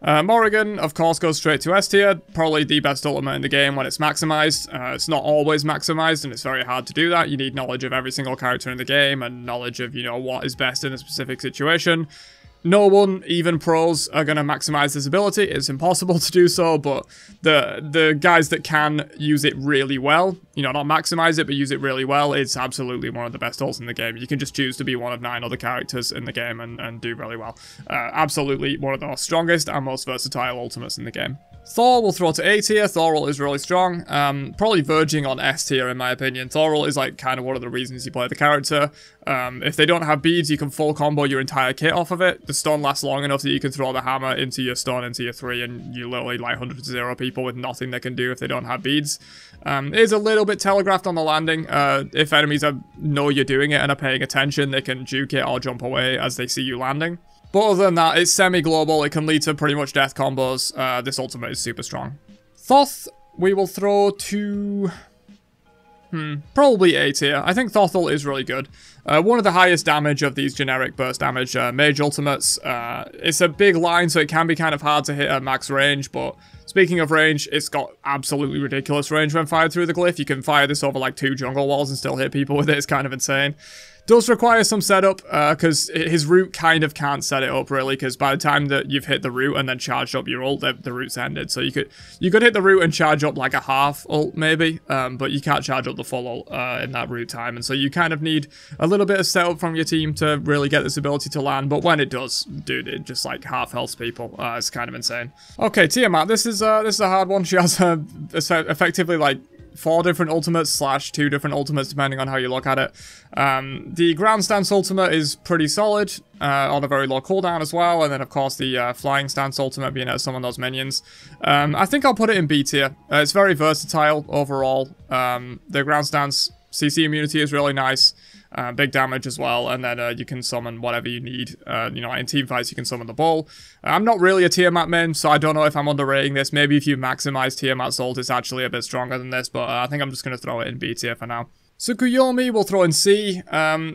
Morrigan, of course, goes straight to S tier. Probably the best ultimate in the game when it's maximized. It's not always maximized, and it's very hard to do that. You need knowledge of every single character in the game and knowledge of, you know, what is best in a specific situation. No one, even pros, are going to maximize this ability. It's impossible to do so, but the guys that can use it really well, you know, not maximize it, but use it really well, it's absolutely one of the best ults in the game. You can just choose to be one of 9 other characters in the game and do really well. Absolutely one of the strongest and most versatile ultimates in the game. Thor will throw to A tier. Thorul is really strong. Probably verging on S tier in my opinion. Thorul is like kind of one of the reasons you play the character. If they don't have beads, you can full combo your entire kit off of it. The stun lasts long enough that you can throw the hammer into your stun, into your 3, and you literally like 100-0 people with nothing they can do if they don't have beads. It is a little bit telegraphed on the landing. If enemies know you're doing it and are paying attention, they can juke it or jump away as they see you landing. But other than that, it's semi-global. It can lead to pretty much death combos. This ultimate is super strong. Thoth, we will throw to... probably A tier. I think Thothul is really good. One of the highest damage of these generic burst damage mage ultimates. It's a big line, so it can be kind of hard to hit at max range, but speaking of range, it's got absolutely ridiculous range when fired through the glyph. You can fire this over like 2 jungle walls and still hit people with it. It's kind of insane. Does require some setup, because his root kind of can't set it up, really, because by the time that you've hit the root and then charged up your ult, the root's ended. So you could hit the root and charge up like a half ult, maybe, but you can't charge up the full ult in that root time, and so you kind of need a little bit of setup from your team to really get this ability to land, but when it does, dude, it just, like, half healths people. It's kind of insane. Okay, Tiamat, this is a hard one. She has effectively, like, 4 different ultimates / 2 different ultimates depending on how you look at it. The ground stance ultimate is pretty solid on a very low cooldown as well, and then of course the flying stance ultimate being able to summon those minions. I think I'll put it in B tier. It's very versatile overall. The ground stance CC immunity is really nice. Big damage as well, and then you can summon whatever you need. You know, in team fights you can summon the bull. I'm not really a Tiamat main, so I don't know if I'm underrating this. Maybe if you maximize Tiamat's ult, it's actually a bit stronger than this, but I think I'm just going to throw it in B tier for now. Tsukuyomi will throw in C.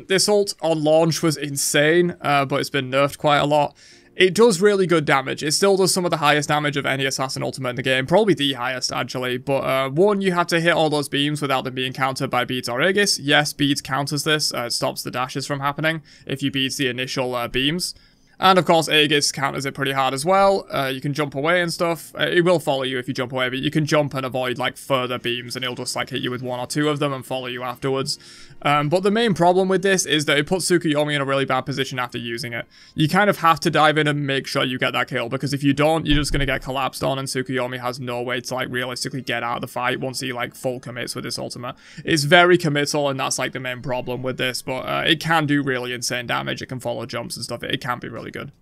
This ult on launch was insane, but it's been nerfed quite a lot. It does really good damage. It still does some of the highest damage of any assassin ultimate in the game. Probably the highest, actually. But, one, you have to hit all those beams without them being countered by beads or Aegis. Yes, beads counters this. It stops the dashes from happening if you beads the initial beams. And of course, Aegis counters it pretty hard as well. You can jump away and stuff. It will follow you if you jump away, but you can jump and avoid like further beams, and it'll just like hit you with 1 or 2 of them and follow you afterwards. But the main problem with this is that it puts Tsukuyomi in a really bad position after using it. You kind of have to dive in and make sure you get that kill, because if you don't, you're just going to get collapsed on, and Tsukuyomi has no way to like realistically get out of the fight once he like full commits with this ultimate. It's very committal, and that's like the main problem with this, but it can do really insane damage. It can follow jumps and stuff. It can be really good.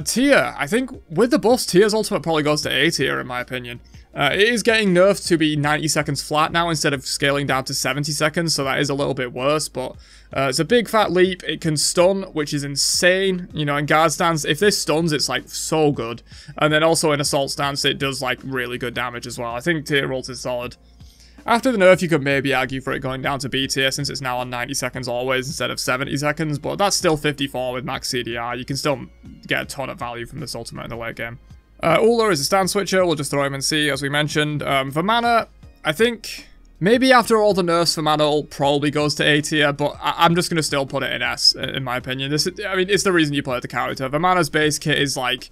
Tier. I think with the buffs, Tier's ultimate probably goes to A tier in my opinion. It is getting nerfed to be 90 seconds flat now instead of scaling down to 70 seconds, so that is a little bit worse, but it's a big fat leap. It can stun, which is insane. You know, in guard stance, if this stuns, it's like so good. And then also in assault stance, it does like really good damage as well. I think Tier ult is solid. After the nerf, you could maybe argue for it going down to B tier since it's now on 90 seconds always instead of 70 seconds, but that's still 54 with max CDR. You can still get a ton of value from this ultimate in the late game. Ula is a stand switcher. We'll just throw him in C as we mentioned. For mana, I think maybe after all the nerfs for mana, ult probably goes to A tier, but I'm just going to still put it in S in my opinion. I mean, it's the reason you play the character. Vamana's base kit is like,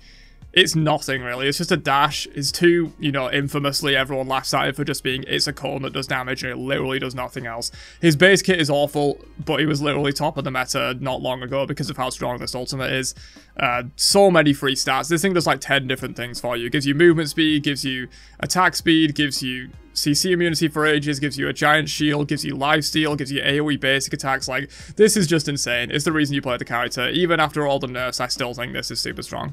it's nothing really. It's just a dash. His 2, you know, infamously everyone laughs at it for just being, it's a cone that does damage and it literally does nothing else. His base kit is awful, but he was literally top of the meta not long ago because of how strong this ultimate is. So many free stats. This thing does like 10 different things for you. It gives you movement speed, gives you attack speed, gives you CC immunity for ages, gives you a giant shield, gives you lifesteal, gives you AoE basic attacks. Like, this is just insane. It's the reason you play the character. Even after all the nerfs, I still think this is super strong.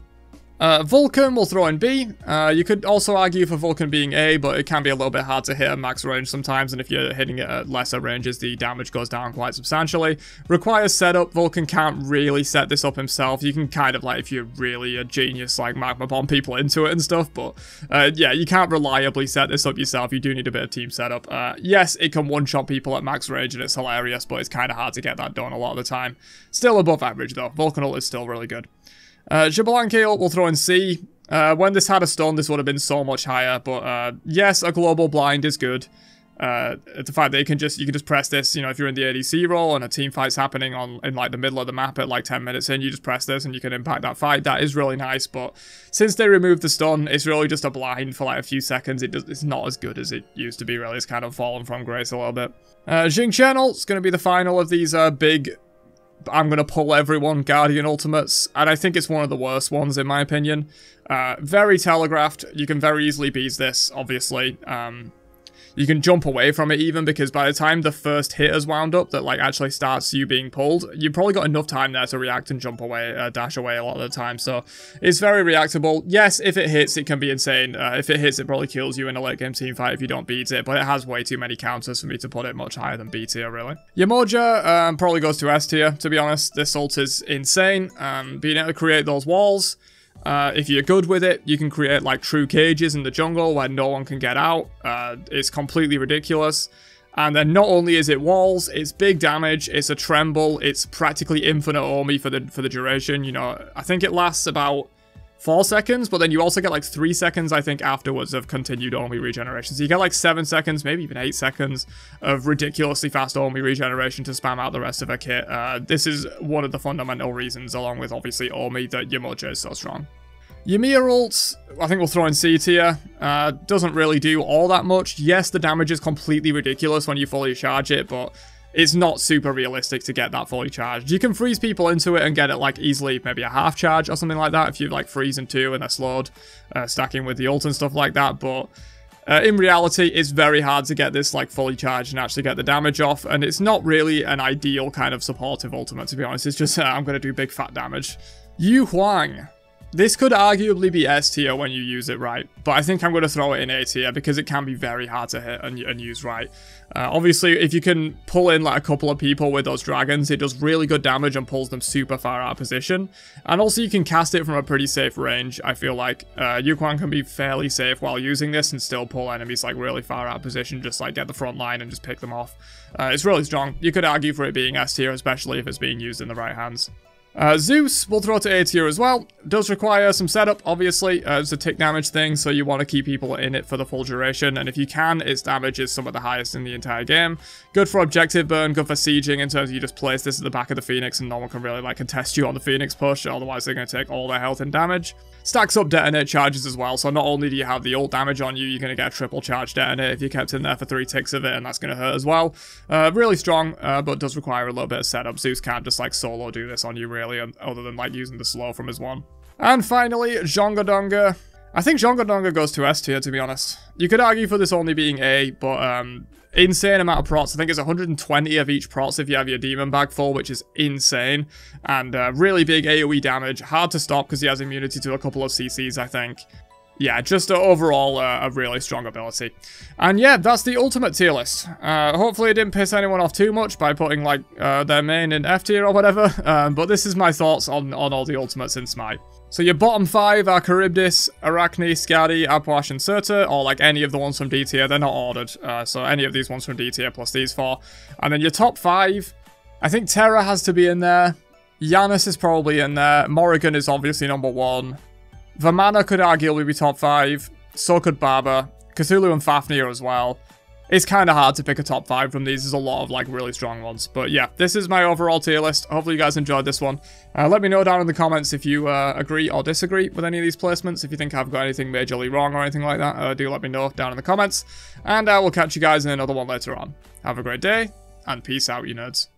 Vulcan will throw in B. You could also argue for Vulcan being A, but it can be a little bit hard to hit at max range sometimes, and if you're hitting it at lesser ranges, the damage goes down quite substantially. Requires setup. Vulcan can't really set this up himself. You can kind of, like, if you're really a genius, like, magma bomb people into it and stuff, but yeah, you can't reliably set this up yourself. You do need a bit of team setup. Yes, it can one-shot people at max range, and it's hilarious, but it's kind of hard to get that done a lot of the time. Still above average, though. Vulcan ult is still really good. Xbalanque ult will throw in C. When this had a stun, this would have been so much higher, but yes, a global blind is good. The fact that you can just press this, you know, if you're in the ADC role and a team fight's happening in like the middle of the map at like 10 minutes in, you just press this and you can impact that fight. That is really nice, but since they removed the stun, it's really just a blind for like a few seconds. It's not as good as it used to be, really. It's kind of fallen from grace a little bit. Jing Channel is going to be the final of these big, I'm going to pull everyone Guardian ultimates, and I think it's one of the worst ones in my opinion. Very telegraphed. You can very easily beat this, obviously. You can jump away from it even, because by the time the first hit has wound up that like actually starts you being pulled, you've probably got enough time there to react and jump away, dash away a lot of the time. So it's very reactable. Yes, if it hits, it can be insane. If it hits, it probably kills you in a late game team fight if you don't beat it, but it has way too many counters for me to put it much higher than B tier, really. Yamoja probably goes to S tier, to be honest. This ult is insane. Being able to create those walls, if you're good with it, you can create like true cages in the jungle where no one can get out. It's completely ridiculous. And then not only is it walls, it's big damage, it's a tremble, it's practically infinite Omi for the duration. You know, I think it lasts about 4 seconds, but then you also get like 3 seconds, I think, afterwards of continued Omi regeneration. So you get like 7 seconds, maybe even 8 seconds of ridiculously fast Omi regeneration to spam out the rest of her kit. This is one of the fundamental reasons, along with obviously Omi, that Yamoja is so strong. Ymir ult, I think we'll throw in C tier. Doesn't really do all that much. Yes, the damage is completely ridiculous when you fully charge it, but it's not super realistic to get that fully charged. You can freeze people into it and get it like easily maybe a half charge or something like that if you like freeze in 2 and they're slowed, stacking with the ult and stuff like that, but in reality, it's very hard to get this like fully charged and actually get the damage off, and it's not really an ideal kind of supportive ultimate, to be honest. It's just, I'm going to do big fat damage. Yu Huang. This could arguably be S tier when you use it right, but I think I'm going to throw it in A tier because it can be very hard to hit and use right. Obviously, if you can pull in like a couple of people with those dragons, it does really good damage and pulls them super far out of position. And also you can cast it from a pretty safe range. I feel like Yu Huang can be fairly safe while using this and still pull enemies like really far out of position, just like get the front line and just pick them off. It's really strong. You could argue for it being S tier, especially if it's being used in the right hands. Zeus will throw to A tier as well. Does require some setup, obviously. It's a tick damage thing, so you want to keep people in it for the full duration. And if you can, its damage is some of the highest in the entire game. Good for objective burn, good for sieging in terms of you just place this at the back of the Phoenix and no one can really like contest you on the Phoenix push. Otherwise, they're going to take all their health and damage. Stacks up detonate charges as well, so not only do you have the ult damage on you, you're going to get a triple charge detonate if you kept in there for 3 ticks of it, and that's going to hurt as well. Really strong, but does require a little bit of setup. Zeus can't just like solo do this on you really, other than like using the slow from his one. And finally, Jongadonga. I think Jongadonga goes to S tier, to be honest. You could argue for this only being A, but insane amount of procs. I think it's 120 of each procs if you have your demon bag full, which is insane. And really big AoE damage. Hard to stop because he has immunity to a couple of CCs, I think. Yeah, just overall a really strong ability. And yeah, that's the ultimate tier list. Hopefully it didn't piss anyone off too much by putting like their main in F tier or whatever. But this is my thoughts on all the ultimates in Smite. So your bottom 5 are Charybdis, Arachne, Skadi, Apuash, and Surtur, or like any of the ones from D tier. They're not ordered, so any of these ones from D tier plus these 4. And then your top 5, I think Terra has to be in there. Janus is probably in there. Morrigan is obviously number 1. Vamana could arguably be top 5. So could Baba. Cthulhu and Fafnir as well. It's kind of hard to pick a top 5 from these. There's a lot of like really strong ones. But yeah, this is my overall tier list. Hopefully you guys enjoyed this one. Let me know down in the comments if you agree or disagree with any of these placements. If you think I've got anything majorly wrong or anything like that, do let me know down in the comments. And I will catch you guys in another one later on. Have a great day, and peace out, you nerds.